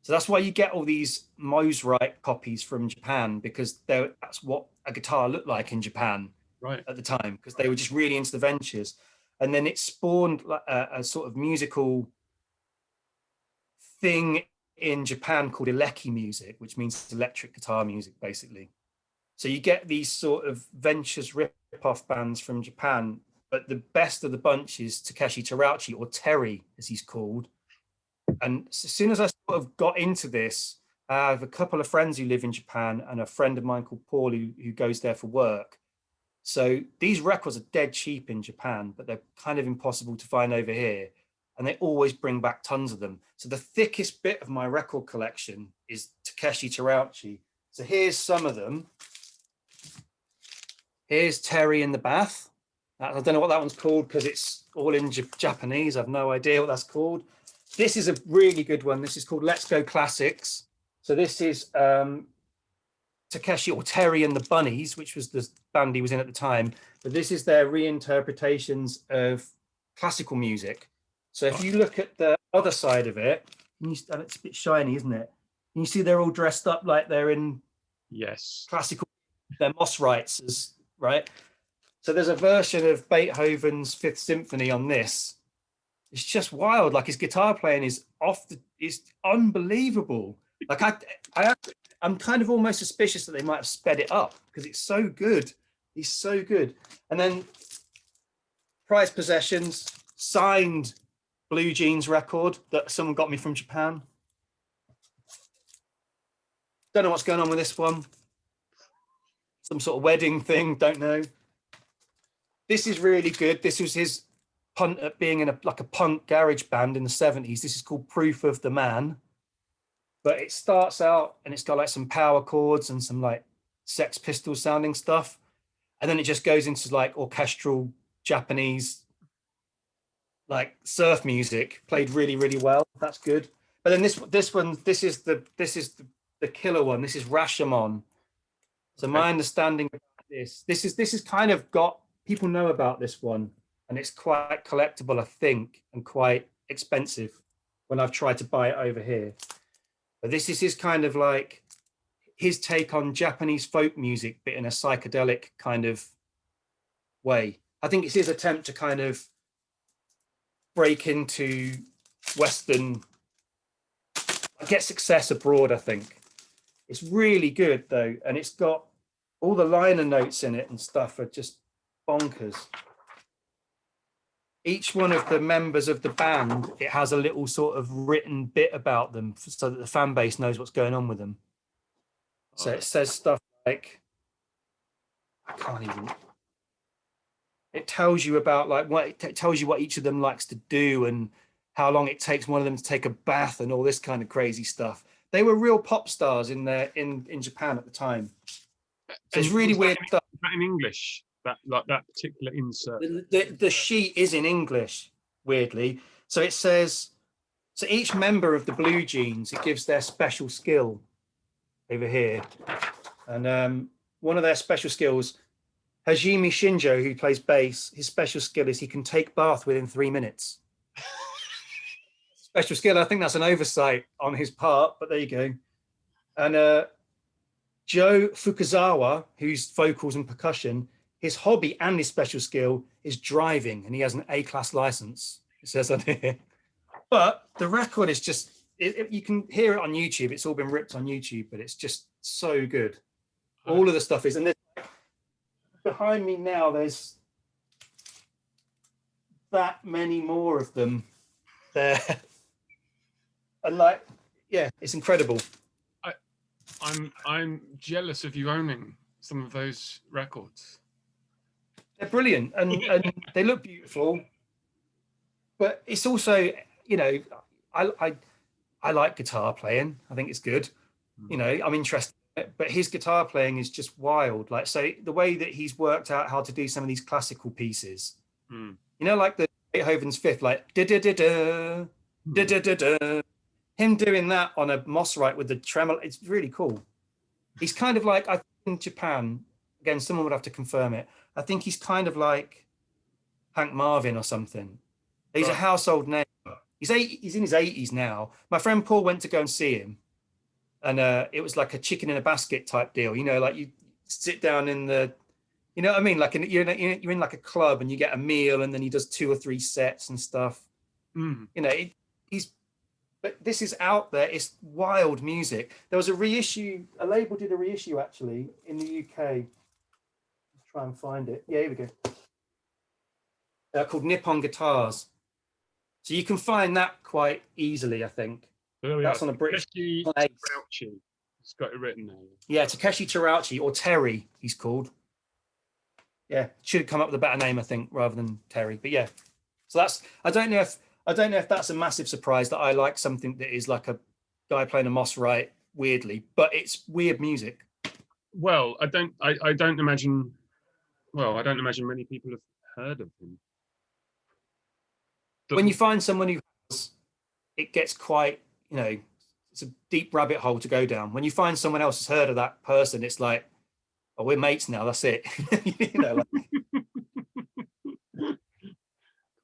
[SPEAKER 2] So that's why you get all these Mosrite copies from Japan, because that's what a guitar looked like in Japan at the time, because they were just really into the Ventures. And then it spawned like a sort of musical thing in Japan called Eleki music, which means electric guitar music, basically. So you get these sort of Ventures rip-off bands from Japan, but the best of the bunch is Takeshi Terauchi, or Terry, as he's called. And as soon as I sort of got into this, I have a couple of friends who live in Japan and a friend of mine called Paul who goes there for work. So these records are dead cheap in Japan, but they're kind of impossible to find over here. And they always bring back tons of them. So the thickest bit of my record collection is Takeshi Terauchi. So here's some of them. Here's Terry in the Bath. I don't know what that one's called because it's all in Japanese. I have no idea what that's called. This is a really good one. This is called Let's Go Classics. So this is Takeshi or Terry and the Bunnies, which was the band he was in at the time. But this is their reinterpretations of classical music. So if you look at the other side of it, it's a bit shiny, isn't it? And you see they're all dressed up like they're in classical, they're Mosrites, right? So there's a version of Beethoven's Fifth Symphony on this. It's just wild. Like his guitar playing is unbelievable. Like I'm kind of almost suspicious that they might have sped it up because it's so good. He's so good. And then prized possessions, signed Blue Jeans record that someone got me from Japan. Don't know what's going on with this one. Some sort of wedding thing, don't know. This is really good. This was his punt at being in a punk garage band in the 70s. This is called Proof of the Man. But it starts out and it's got like some power chords and some like Sex Pistols sounding stuff. And then it just goes into like orchestral Japanese like surf music, played really, really well. That's good. But then this is the killer one. This is Rashomon. So my understanding of this is kind of got, people know about this one, and it's quite collectible, I think, and quite expensive when I've tried to buy it over here. But this is his kind of like his take on Japanese folk music, but in a psychedelic kind of way. I think it's his attempt to kind of break into Western, get success abroad, I think. It's really good though, and it's got all the liner notes in it and stuff are just bonkers. Each one of the members of the band, it has a little sort of written bit about them so that the fan base knows what's going on with them. So it says stuff like, I can't even, it tells you about like it tells you what each of them likes to do and how long it takes one of them to take a bath and all this kind of crazy stuff. They were real pop stars in Japan at the time. So it's really weird stuff.
[SPEAKER 1] Is that in English? That particular insert.
[SPEAKER 2] The sheet is in English, weirdly. So it says, so each member of the Blue Jeans, it gives their special skill over here. And one of their special skills, Hajime Shinjo, who plays bass, his special skill is he can take bath within 3 minutes. Special skill. I think that's an oversight on his part, but there you go. And Joe Fukuzawa, who's vocals and percussion, his hobby and his special skill is driving, and he has an A-class license, it says on here. But the record is just, you can hear it on YouTube. It's all been ripped on YouTube, but it's just so good. All of the stuff is, and behind me now, there's that many more of them there. And like, yeah, it's incredible.
[SPEAKER 1] I'm jealous of you owning some of those records.
[SPEAKER 2] They're brilliant, and they look beautiful. But it's also, you know, I like guitar playing. I think it's good. You know, I'm interested in it, but his guitar playing is just wild. Like, so the way that he's worked out how to do some of these classical pieces, you know, like the Beethoven's Fifth, like da da da da da da da da. Him doing that on a Moss-Right with the tremolo, it's really cool. He's kind of like, I think in Japan, again, someone would have to confirm it. I think he's kind of like Hank Marvin or something. He's a household name. He's in his 80s now. My friend Paul went to go and see him, and it was like a chicken in a basket type deal. You know, like you sit down in the, you know what I mean? Like you're in like a club and you get a meal, and then he does 2 or 3 sets and stuff. You know, but this is out there. It's wild music. There was a reissue. A label did a reissue actually in the UK. Let's try and find it. Yeah, here we go. Called Nippon Guitars. So you can find that quite easily, I think. That's on a British.
[SPEAKER 1] Takeshi It's got it written there.
[SPEAKER 2] Yeah, Takeshi Terauchi, or Terry, he's called. Yeah, should have come up with a better name, I think, rather than Terry. But yeah, so that's. I don't know if that's a massive surprise that I like something that is like a guy playing a Moss-Right weirdly, but it's weird music.
[SPEAKER 1] Well, I don't imagine. Well, I don't imagine many people have heard of him.
[SPEAKER 2] When you find someone who has, it gets quite, you know, it's a deep rabbit hole to go down. When you find someone else has heard of that person, it's like, oh, we're mates now. That's it. You know, like...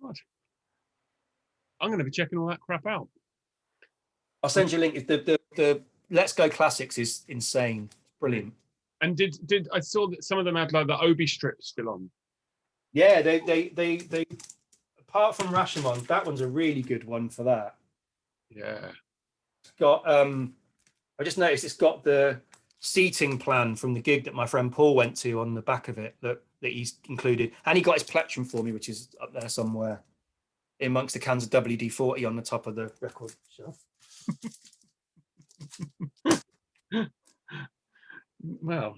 [SPEAKER 1] God, I'm going to be checking all that crap out.
[SPEAKER 2] I'll send you a link. The Let's Go Classics is insane. It's brilliant.
[SPEAKER 1] And did I saw that some of them had like the Obi strips still on?
[SPEAKER 2] Yeah, they apart from Rashomon, that one's a really good one for that.
[SPEAKER 1] Yeah.
[SPEAKER 2] It's got I just noticed it's got the seating plan from the gig that my friend Paul went to on the back of it that he's included. And he got his plectrum for me, which is up there somewhere amongst the cans of WD-40 on the top of the record shelf.
[SPEAKER 1] Well,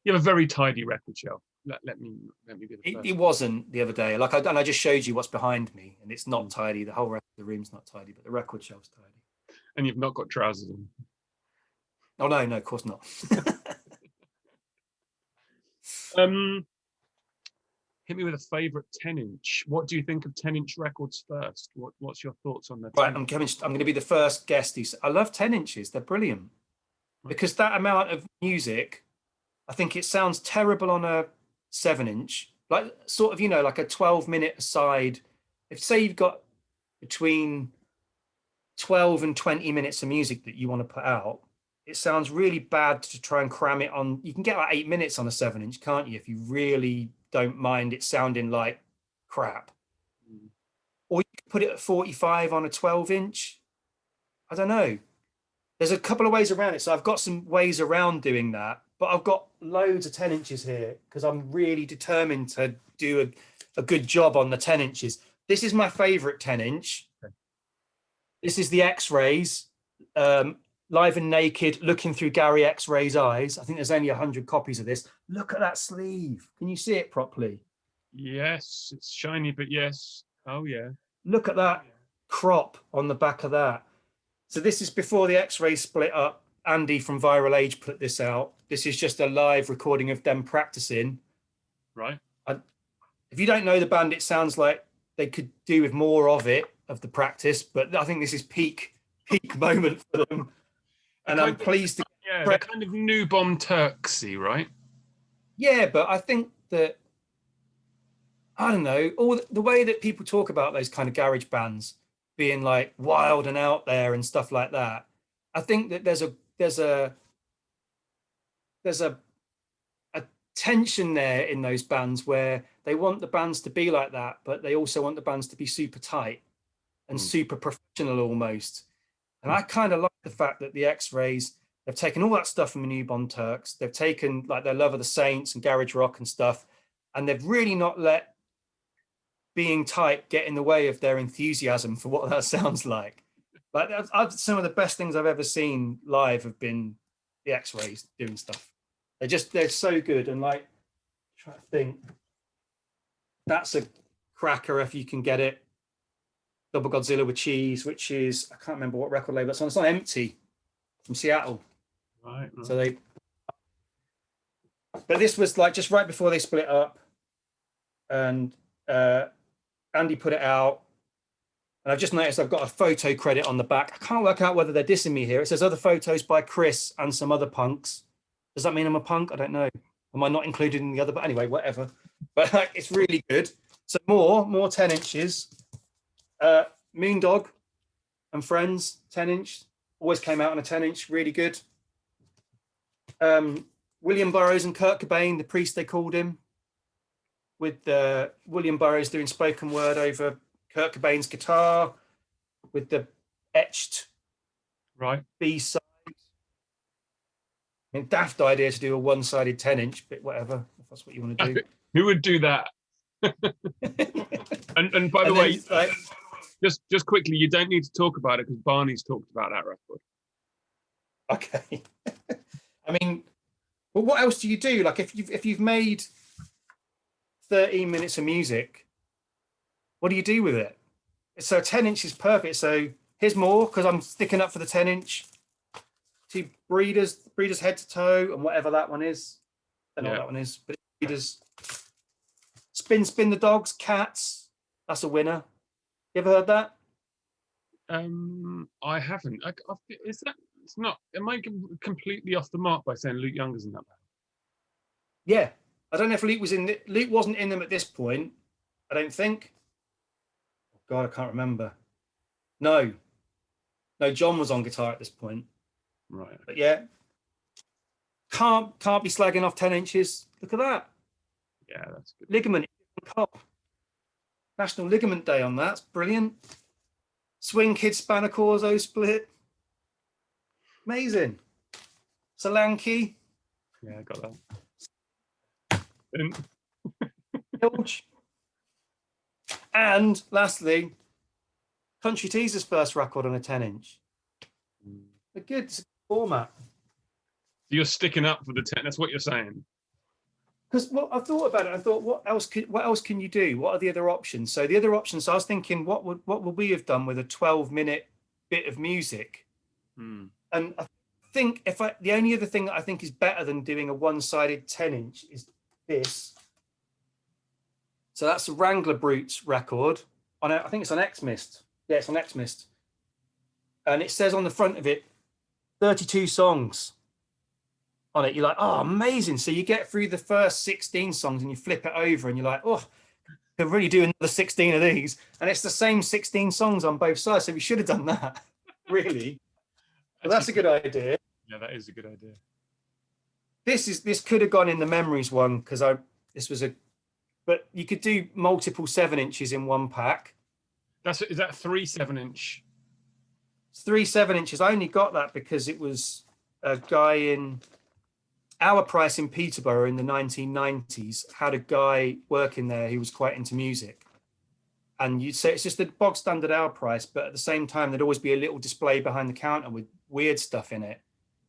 [SPEAKER 1] you have a very tidy record shelf. Let me be the first.
[SPEAKER 2] It wasn't the other day. Like I just showed you what's behind me, and it's not tidy. The whole rest of the room's not tidy, but the record shelf's tidy.
[SPEAKER 1] And you've not got trousers on.
[SPEAKER 2] Oh no, of course not.
[SPEAKER 1] Hit me with a favorite 10-inch. What do you think of 10-inch records first? What's your thoughts on that?
[SPEAKER 2] Right, I'm going to be the first guest. I love 10 inches. They're brilliant because that amount of music, I think it sounds terrible on a 7-inch, like sort of, you know, like a 12-minute aside. If say you've got between 12 and 20 minutes of music that you want to put out, it sounds really bad to try and cram it on. You can get like 8 minutes on a 7-inch, can't you? If you really don't mind it sounding like crap. Or you can put it at 45 on a 12-inch. I don't know. There's a couple of ways around it. So I've got some ways around doing that, but I've got loads of 10 inches here because I'm really determined to do a good job on the 10 inches. This is my favorite 10-inch. Okay. This is the X-Rays, live and naked, looking through Gary X-Ray's eyes. I think there's only 100 copies of this. Look at that sleeve. Can you see it properly?
[SPEAKER 1] Yes, it's shiny, but yes. Oh, yeah.
[SPEAKER 2] Look at that crop on the back of that. So this is before the X-Rays split up. Andy from Viral Age put this out. This is just a live recording of them practicing.
[SPEAKER 1] Right.
[SPEAKER 2] If you don't know the band, it sounds like they could do with more of it, of the practice, but I think this is peak moment for them. And I'm pleased to
[SPEAKER 1] Yeah, they're kind of new bomb Turksy, right?
[SPEAKER 2] Yeah, but I think that, I don't know, all the way that people talk about those kind of garage bands being like wild and out there and stuff like that. I think that there's a tension there in those bands where they want the bands to be like that, but they also want the bands to be super tight and super professional almost. And I kind of like the fact that the X-Rays, they've taken all that stuff from the New Bomb Turks. They've taken like their love of the Saints and garage rock and stuff, and they've really not let being tight get in the way of their enthusiasm for what that sounds like. Like some of the best things I've ever seen live have been the X-Rays doing stuff. They're so good. And like, try to think, that's a cracker if you can get it. Double Godzilla with Cheese, which is, I can't remember what record label it's on. It's on Empty from Seattle.
[SPEAKER 1] Right.
[SPEAKER 2] So but this was like just right before they split up, and Andy put it out. And I've just noticed I've got a photo credit on the back. I can't work out whether they're dissing me here. It says other photos by Chris and some other punks. Does that mean I'm a punk? I don't know. Am I not included in the other? But anyway, whatever. But it's really good. So more 10 inches. Moondog and Friends, 10-inch. Always came out on a 10-inch. Really good. William Burroughs and Kurt Cobain, the priest they called him, with William Burroughs doing spoken word over Kurt Cobain's guitar, with the etched B-side. I mean, daft idea to do a one-sided 10-inch, but whatever, if that's what you want to do.
[SPEAKER 1] Who would do that? and by the way, like, just quickly, you don't need to talk about it because Barney's talked about that record.
[SPEAKER 2] Okay. I mean, well, what else do you do? Like, if you've made 13 minutes of music, what do you do with it? So 10-inch is perfect. So here's more, because I'm sticking up for the 10-inch. See, Breeders head to toe, and whatever that one is. I don't know what that one is, but Breeders. Spin the Dogs, Cats. That's a winner. You ever heard that?
[SPEAKER 1] I haven't. Is that? It's not. Am I completely off the mark by saying Luke Younger's in that band?
[SPEAKER 2] Yeah, I don't know if Luke was in. Luke wasn't in them at this point. I don't think. Oh God, I can't remember. No, John was on guitar at this point.
[SPEAKER 1] Right.
[SPEAKER 2] But yeah, can't be slagging off 10 inches. Look at that.
[SPEAKER 1] Yeah, that's good.
[SPEAKER 2] Ligament. National Ligament Day on that. It's brilliant. Swing Kids Spanacorzo split. Amazing. Solanke.
[SPEAKER 1] Yeah, I got that.
[SPEAKER 2] George. And lastly, Country Teaser's first record on a 10-inch. A good format.
[SPEAKER 1] So you're sticking up for the 10. That's what you're saying.
[SPEAKER 2] Because I thought about it. I thought, what else can you do? What are the other options? So the other options, I was thinking, what would we have done with a 12-minute bit of music? And I think the only other thing that I think is better than doing a one-sided 10-inch is this. So that's a Wrangler Brutes record. I think it's on X-Mist. Yeah, it's on X-Mist. And it says on the front of it, 32 songs on it. You're like, oh, amazing. So you get through the first 16 songs and you flip it over and you're like, oh, I could really do another 16 of these. And it's the same 16 songs on both sides. So we should have done that, really. But that's a good idea.
[SPEAKER 1] Yeah, that is a good idea.
[SPEAKER 2] This could have gone in the memories one because but you could do multiple 7-inches in one pack.
[SPEAKER 1] Is that 3 7-inch?
[SPEAKER 2] 3 7-inches. I only got that because it was a guy in Our Price in Peterborough in the 1990s had a guy working there who was quite into music. And you'd say it's just the bog standard Our Price, but at the same time, there'd always be a little display behind the counter with weird stuff in it.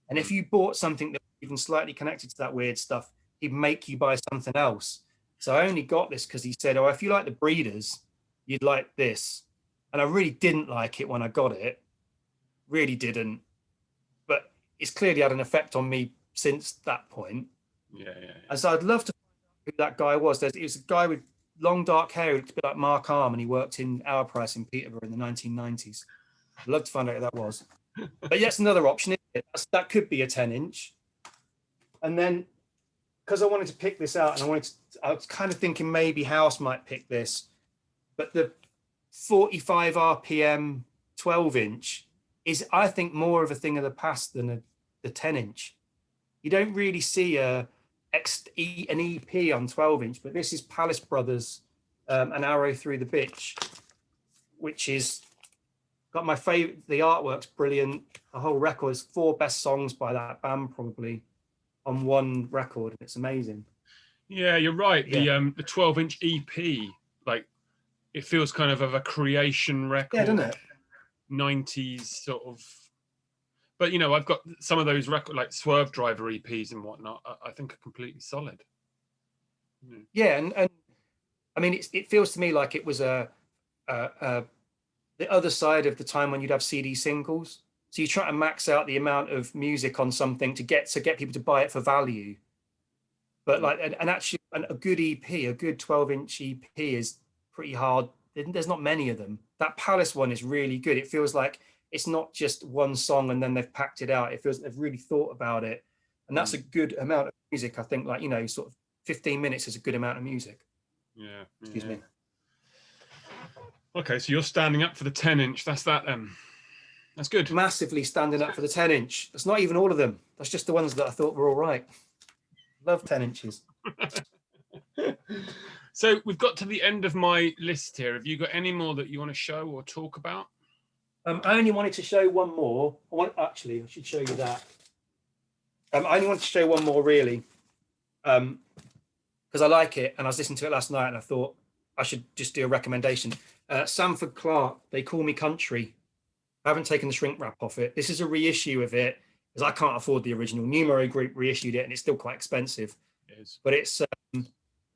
[SPEAKER 2] And if you bought something that was even slightly connected to that weird stuff, he'd make you buy something else. So I only got this because he said, oh, if you like the Breeders, you'd like this. And I really didn't like it when I got it. Really didn't. But it's clearly had an effect on me since that point.
[SPEAKER 1] Yeah.
[SPEAKER 2] And so I'd love to find out who that guy was. It was a guy with long dark hair who looked a bit like Mark Arm, and he worked in Our Price in Peterborough in the 1990s. I'd love to find out who that was. But yes, another option is That could be a 10-inch. And then, because I wanted to pick this out, and I was kind of thinking maybe House might pick this, but the 45 RPM 12-inch is, I think, more of a thing of the past than the 10-inch. You don't really see an EP on 12-inch, but this is Palace Brothers, An Arrow Through the Bitch, which is got my favorite. The artwork's brilliant. The whole record is 4 best songs by that band probably on one record. It's amazing.
[SPEAKER 1] Yeah, you're right. The 12-inch EP, like, it feels kind of a creation record.
[SPEAKER 2] Yeah, doesn't it?
[SPEAKER 1] 90s sort of. But, you know, I've got some of those record like Swerve Driver EPs and whatnot. I think are completely solid.
[SPEAKER 2] Yeah, and I mean, it feels to me like it was the other side of the time when you'd have CD singles. So you try to max out the amount of music on something to get people to buy it for value. But like, and actually, a good EP, a good 12-inch EP is pretty hard. There's not many of them. That Palace one is really good. It feels like it's not just one song and then they've packed it out. It feels like they've really thought about it. And that's a good amount of music. I think, like, you know, sort of 15 minutes is a good amount of music.
[SPEAKER 1] Yeah.
[SPEAKER 2] Excuse me.
[SPEAKER 1] Okay, so you're standing up for the 10-inch. That's that then. That's good.
[SPEAKER 2] Massively standing up for the 10-inch. That's not even all of them. That's just the ones that I thought were all right. Love 10 inches.
[SPEAKER 1] So we've got to the end of my list here. Have you got any more that you want to show or talk about?
[SPEAKER 2] I only wanted to show one more. I should show you that. I only wanted to show one more, really, because I like it, and I was listening to it last night, and I thought I should just do a recommendation. Sanford Clark, They Call Me Country. I haven't taken the shrink wrap off it. This is a reissue of it, because I can't afford the original. Numero Group reissued it, and it's still quite expensive.
[SPEAKER 1] It is.
[SPEAKER 2] But it's like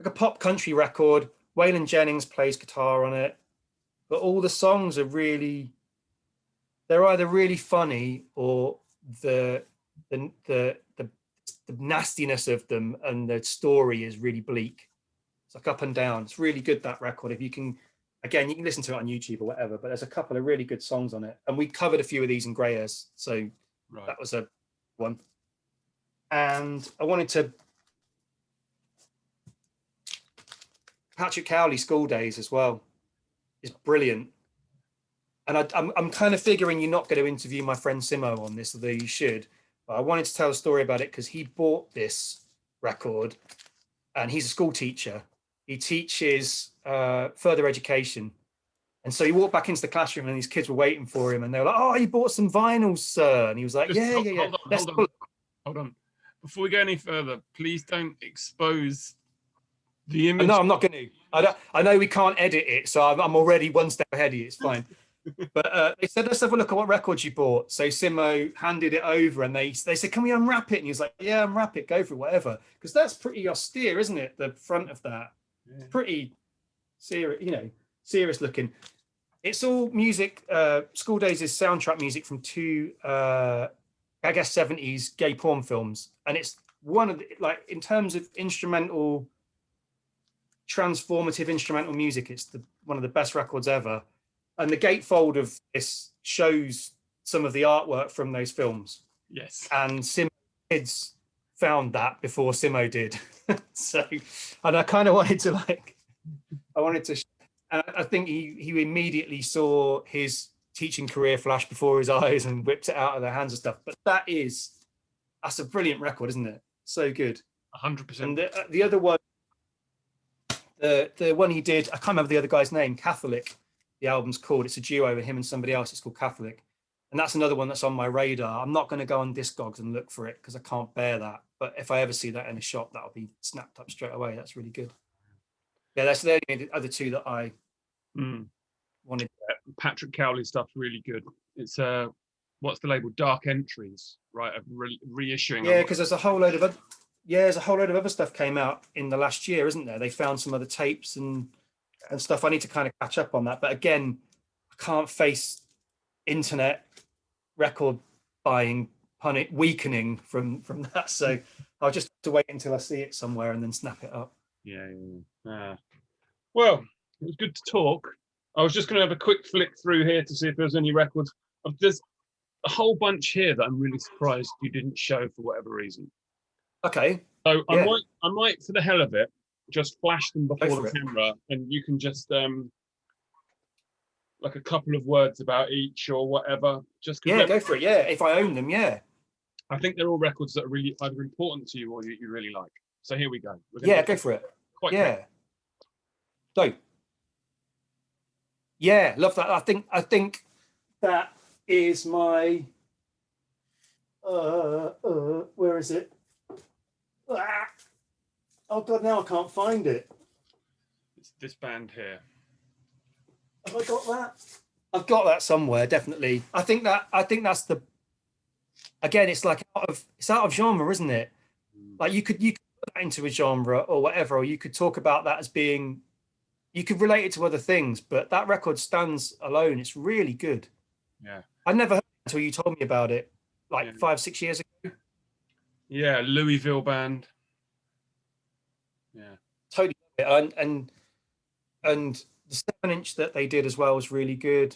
[SPEAKER 2] a pop country record. Waylon Jennings plays guitar on it, but all the songs are really, they're either really funny or the nastiness of them and the story is really bleak. It's like up and down. It's really good, that record. If you can, again, you can listen to it on YouTube or whatever, but there's a couple of really good songs on it. And we covered a few of these in Grey Hairs, so that was a one. And I wanted to, Patrick Cowley, School Days as well, is brilliant. And I'm kind of figuring you're not going to interview my friend Simo on this, although you should. But I wanted to tell a story about it because he bought this record, and he's a school teacher. He teaches further education. And so he walked back into the classroom and these kids were waiting for him, and they were like, "Oh, you bought some vinyls, sir." And he was like, "Yeah.
[SPEAKER 1] Hold on. Before we go any further, please don't expose the image.
[SPEAKER 2] No, I'm not going to. I know we can't edit it, so I'm already one step ahead of you. It's fine. But they said, let's have a look at what records you bought. So Simo handed it over, and they said, can we unwrap it? And he was like, yeah, unwrap it, go for it, whatever. Because that's pretty austere, isn't it? The front of that. Yeah. Pretty serious, serious looking. It's all music. School Days is soundtrack music from 2, I guess, 70s gay porn films. And it's one of the, like, in terms of instrumental, transformative instrumental music, it's one of the best records ever. And the gatefold of this shows some of the artwork from those films.
[SPEAKER 1] Yes.
[SPEAKER 2] And Simo kids found that before Simo did. So, and I kind of wanted to and I think he immediately saw his teaching career flash before his eyes and whipped it out of their hands and stuff. But that's a brilliant record, isn't it? So good.
[SPEAKER 1] 100%.
[SPEAKER 2] And the other one, the one he did, I can't remember the other guy's name, Catholic. The album's called, it's a duo with him and somebody else. It's called Catholic. And that's another one that's on my radar. I'm not going to go on Discogs and look for it because I can't bear that. But if I ever see that in a shop, that'll be snapped up straight away. That's really good. Yeah, that's the other two that I wanted.
[SPEAKER 1] Patrick Cowley stuff's really good. It's what's the label? Dark Entries, right? Reissuing.
[SPEAKER 2] Yeah, because there's a whole load of other stuff came out in the last year, isn't there? They found some other tapes and stuff. I need to kind of catch up on that. But again, I can't face internet record buying weakening from that. So I'll just have to wait until I see it somewhere and then snap it up.
[SPEAKER 1] Yeah. Well, it was good to talk. I was just going to have a quick flick through here to see if there's any records. a whole bunch here that I'm really surprised you didn't show for whatever reason.
[SPEAKER 2] Okay.
[SPEAKER 1] So
[SPEAKER 2] Yeah.
[SPEAKER 1] I might, for the hell of it, just flash them before the
[SPEAKER 2] it.
[SPEAKER 1] camera, and you can just like a couple of words about each or whatever. Just because
[SPEAKER 2] Yeah, go for it. Yeah, if I own them, yeah.
[SPEAKER 1] I think they're all records that are really either important to you or you really like. So here we go.
[SPEAKER 2] Yeah, go for it.
[SPEAKER 1] Quite
[SPEAKER 2] Yeah. So, yeah, love that. I think that is my. Where is it? Ah! Oh God, now I can't find it.
[SPEAKER 1] It's this band here.
[SPEAKER 2] Have I got that? I've got that somewhere, definitely. I think that's the. Again, it's like it's out of genre, isn't it? Like you could put that into a genre or whatever, or you could talk about that as being. You could relate it to other things, but that record stands alone. It's really good.
[SPEAKER 1] Yeah.
[SPEAKER 2] I never heard it until you told me about it, like 5-6 years ago.
[SPEAKER 1] Yeah, Louisville band. Yeah.
[SPEAKER 2] Totally. And the 7-inch that they did as well was really good.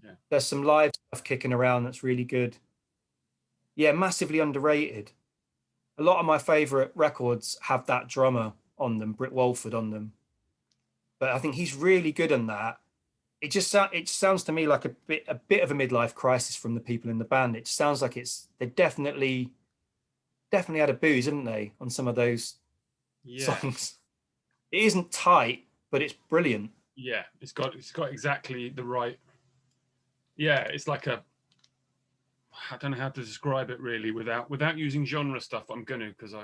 [SPEAKER 1] Yeah.
[SPEAKER 2] There's some live stuff kicking around that's really good. Yeah, massively underrated. A lot of my favorite records have that drummer on them, Britt Walford on them. But I think he's really good on that. It sounds to me like a bit of a midlife crisis from the people in the band. It sounds like they definitely had a booze, haven't they, on some of those songs. It isn't tight, but it's brilliant.
[SPEAKER 1] Yeah, it's got exactly the right. Yeah, it's like I don't know how to describe it really without using genre stuff. I'm gonna because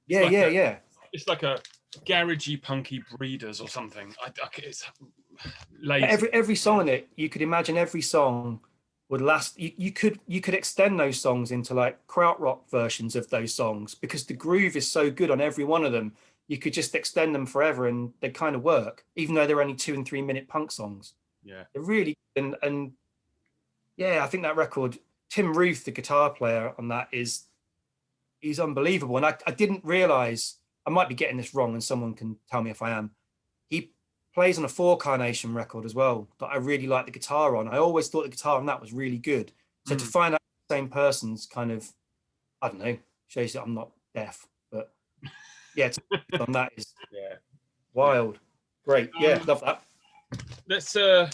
[SPEAKER 2] Yeah.
[SPEAKER 1] It's like a garagey, punky Breeders or something. It's lazy.
[SPEAKER 2] Every song in it, you could imagine every song would last. You could extend those songs into like krautrock versions of those songs because the groove is so good on every one of them. You could just extend them forever and they kind of work, even though they're only 2 and 3 minute punk songs.
[SPEAKER 1] Yeah,
[SPEAKER 2] they're really and yeah, I think that record. Tim Ruth, the guitar player on that, he's unbelievable. And I didn't realize. I might be getting this wrong, and someone can tell me if I am. He plays on a 4 Carnation record as well that I really like the guitar on. I always thought the guitar on that was really good. So to find out the same person's kind of, I don't know, shows that I'm not deaf. But yeah, on that is wild. Great. Yeah, love that.
[SPEAKER 1] Let's okay.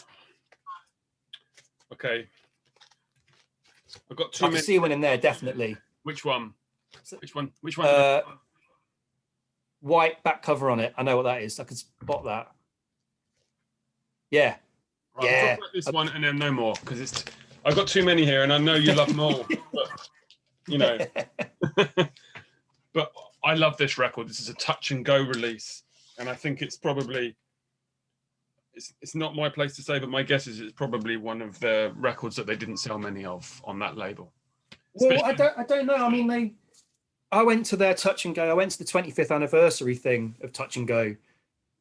[SPEAKER 1] I've got 2
[SPEAKER 2] minutes. I can see one in there, definitely.
[SPEAKER 1] Which one? Which one?
[SPEAKER 2] White back cover on it. I know what that is. I can spot that. Yeah.
[SPEAKER 1] Right, yeah. We'll talk about this one and then no more because I've got too many here and I know you love them all. But, you know. But I love this record. This is a touch and go release. And I think it's probably it's not my place to say, but my guess is it's probably one of the records that they didn't sell many of on that label.
[SPEAKER 2] Well, I don't know. I mean, I went to their Touch and Go. I went to the 25th anniversary thing of Touch and Go,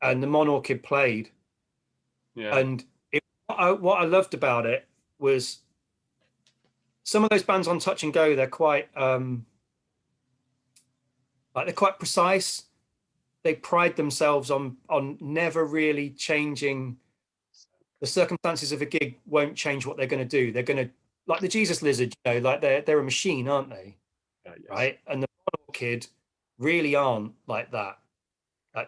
[SPEAKER 2] and the Monorchid played.
[SPEAKER 1] Yeah.
[SPEAKER 2] And what I loved about it was some of those bands on Touch and Go. They're quite they're quite precise. They pride themselves on never really changing. The circumstances of a gig won't change what they're going to do. They're going to, like the Jesus Lizard, you know, like they're a machine, aren't they?
[SPEAKER 1] Yes.
[SPEAKER 2] Right? And the Kid really aren't like that.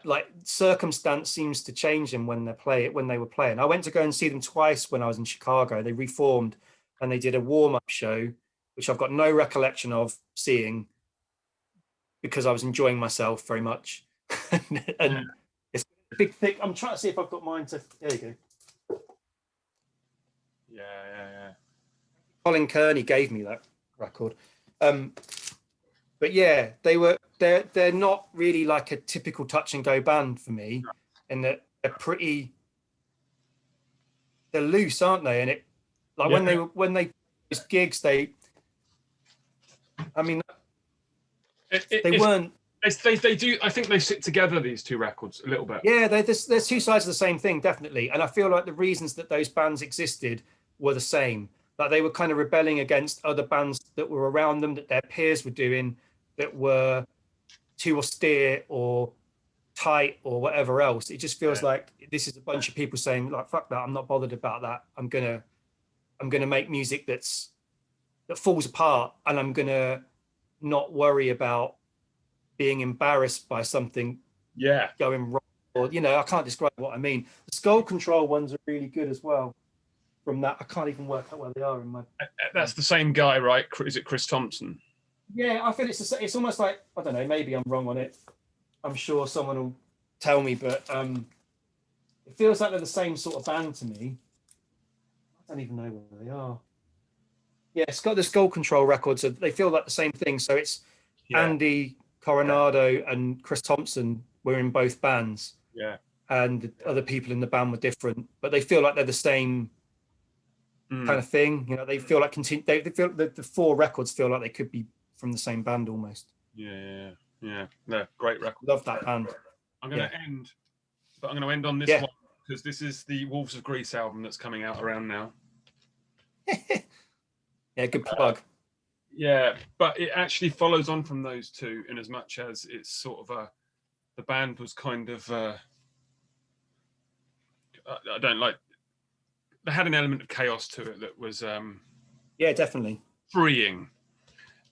[SPEAKER 2] Like circumstance seems to change them when they were playing. I went to go and see them twice when I was in Chicago. They reformed and they did a warm-up show, which I've got no recollection of seeing because I was enjoying myself very much. and it's a big thick. I'm trying to see if I've got mine to. There you go.
[SPEAKER 1] Yeah.
[SPEAKER 2] Colin Kearney gave me that record. But yeah, they're not really like a typical touch and go band for me, in that they're loose, aren't they? And it like when they those gigs, they weren't.
[SPEAKER 1] They do. I think they sit together, these two records, a little bit.
[SPEAKER 2] Yeah, there's two sides of the same thing, definitely. And I feel like the reasons that those bands existed were the same. Like they were kind of rebelling against other bands that were around them, that their peers were doing, that were too austere or tight or whatever else. It just feels like this is a bunch of people saying, like, fuck that, I'm not bothered about that. I'm gonna make music that's that falls apart, and I'm gonna not worry about being embarrassed by something
[SPEAKER 1] Yeah.
[SPEAKER 2] going wrong, or I can't describe what I mean. The skull control ones are really good as well. From that, I can't even work out where they are in my.
[SPEAKER 1] That's the same guy, right? Is it Chris Thompson?
[SPEAKER 2] Yeah, I feel it's almost like, I don't know, maybe I'm wrong on it. I'm sure someone will tell me, but it feels like they're the same sort of band to me. I don't even know where they are. Yeah, it's got the Skull Control records. They feel like the same thing. So it's Andy Coronado and Chris Thompson were in both bands.
[SPEAKER 1] Yeah.
[SPEAKER 2] And the other people in the band were different, but they feel like they're the same kind of thing. They feel like they feel the 4 records feel like they could be from the same band almost.
[SPEAKER 1] Yeah. No, great record.
[SPEAKER 2] Love that band.
[SPEAKER 1] I'm going to end, but I'm going to end on this one because this is the Wolves of Greece album that's coming out around now.
[SPEAKER 2] Yeah, good plug.
[SPEAKER 1] Yeah, but it actually follows on from those two in as much as it's sort of the band was kind of I don't like, they had an element of chaos to it that was
[SPEAKER 2] definitely
[SPEAKER 1] freeing.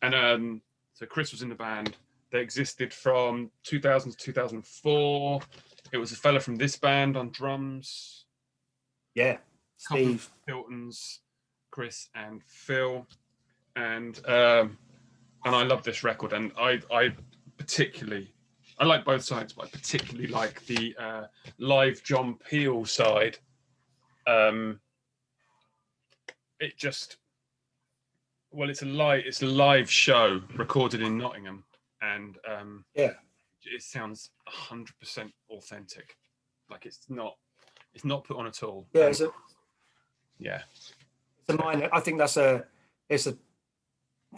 [SPEAKER 1] And so Chris was in the band. They existed from 2000 to 2004. It was a fella from this band on drums.
[SPEAKER 2] Yeah, Steve
[SPEAKER 1] Hilton's, Chris and Phil, and I love this record. And I like both sides, but I particularly like the live John Peel side. It's a live show recorded in Nottingham, and it sounds 100% authentic. Like it's not put on at all.
[SPEAKER 2] Yeah,
[SPEAKER 1] it's
[SPEAKER 2] a minor. I think it's a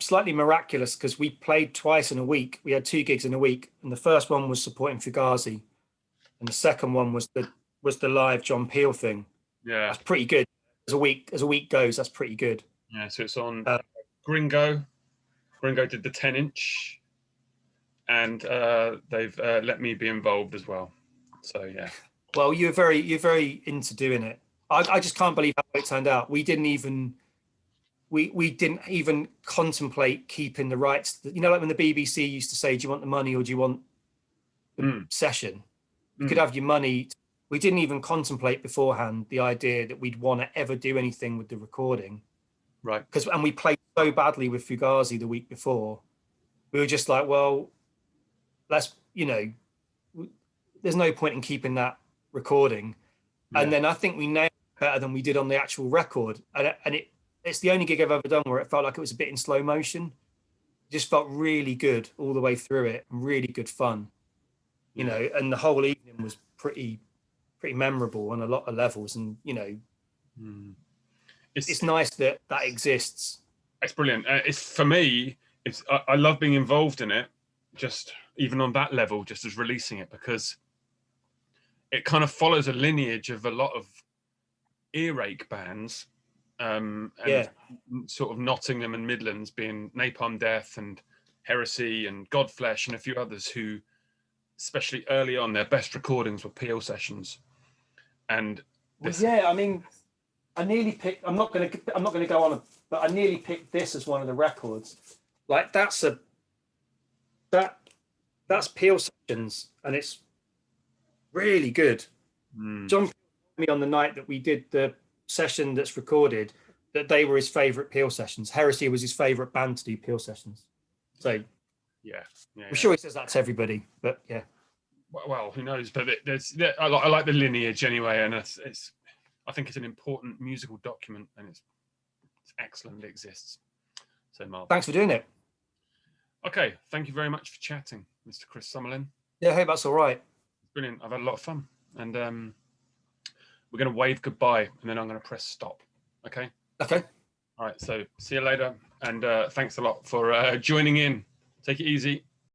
[SPEAKER 2] slightly miraculous because we played twice in a week. We had 2 gigs in a week, and the first one was supporting Fugazi, and the second one was the live John Peel thing.
[SPEAKER 1] Yeah,
[SPEAKER 2] that's pretty good. As a week goes, that's pretty good.
[SPEAKER 1] Yeah, so it's on Gringo. Gringo did the 10-inch, and they've let me be involved as well. So yeah.
[SPEAKER 2] Well, you're very into doing it. I just can't believe how it turned out. We didn't even contemplate keeping the rights. Like when the BBC used to say, "Do you want the money or do you want the session?" You could have your money. We didn't even contemplate beforehand the idea that we'd want to ever do anything with the recording.
[SPEAKER 1] Right.
[SPEAKER 2] And we played so badly with Fugazi the week before. We were just like, well, there's no point in keeping that recording. Yeah. And then I think we nailed it better than we did on the actual record. And it's the only gig I've ever done where it felt like it was a bit in slow motion. It just felt really good all the way through it, and really good fun. And the whole evening was pretty memorable on a lot of levels. And it's nice that exists.
[SPEAKER 1] It's brilliant. It's for me. I love being involved in it, just even on that level, just as releasing it, because it kind of follows a lineage of a lot of earache bands, and sort of Nottingham and Midlands being Napalm Death and Heresy and Godflesh and a few others who, especially early on, their best recordings were Peel sessions. And I nearly picked. I'm not going to go on, but I nearly picked this as one of the records. Like that's Peel sessions, and it's really good. John told me on the night that we did the session that's recorded that they were his favourite Peel sessions. Heresy was his favourite band to do Peel sessions. So I'm sure he says that to everybody, but yeah. Well, who knows? But I like the lineage anyway, and it's. I think it's an important musical document, and it's excellent. It exists. So, Mark,
[SPEAKER 2] thanks for doing it.
[SPEAKER 1] Okay, thank you very much for chatting, Mr. Chris Summerlin.
[SPEAKER 2] Yeah, I hope that's all right.
[SPEAKER 1] Brilliant. I've had a lot of fun, and we're going to wave goodbye, and then I'm going to press stop. Okay.
[SPEAKER 2] Okay.
[SPEAKER 1] All right. So, see you later, and thanks a lot for joining in. Take it easy.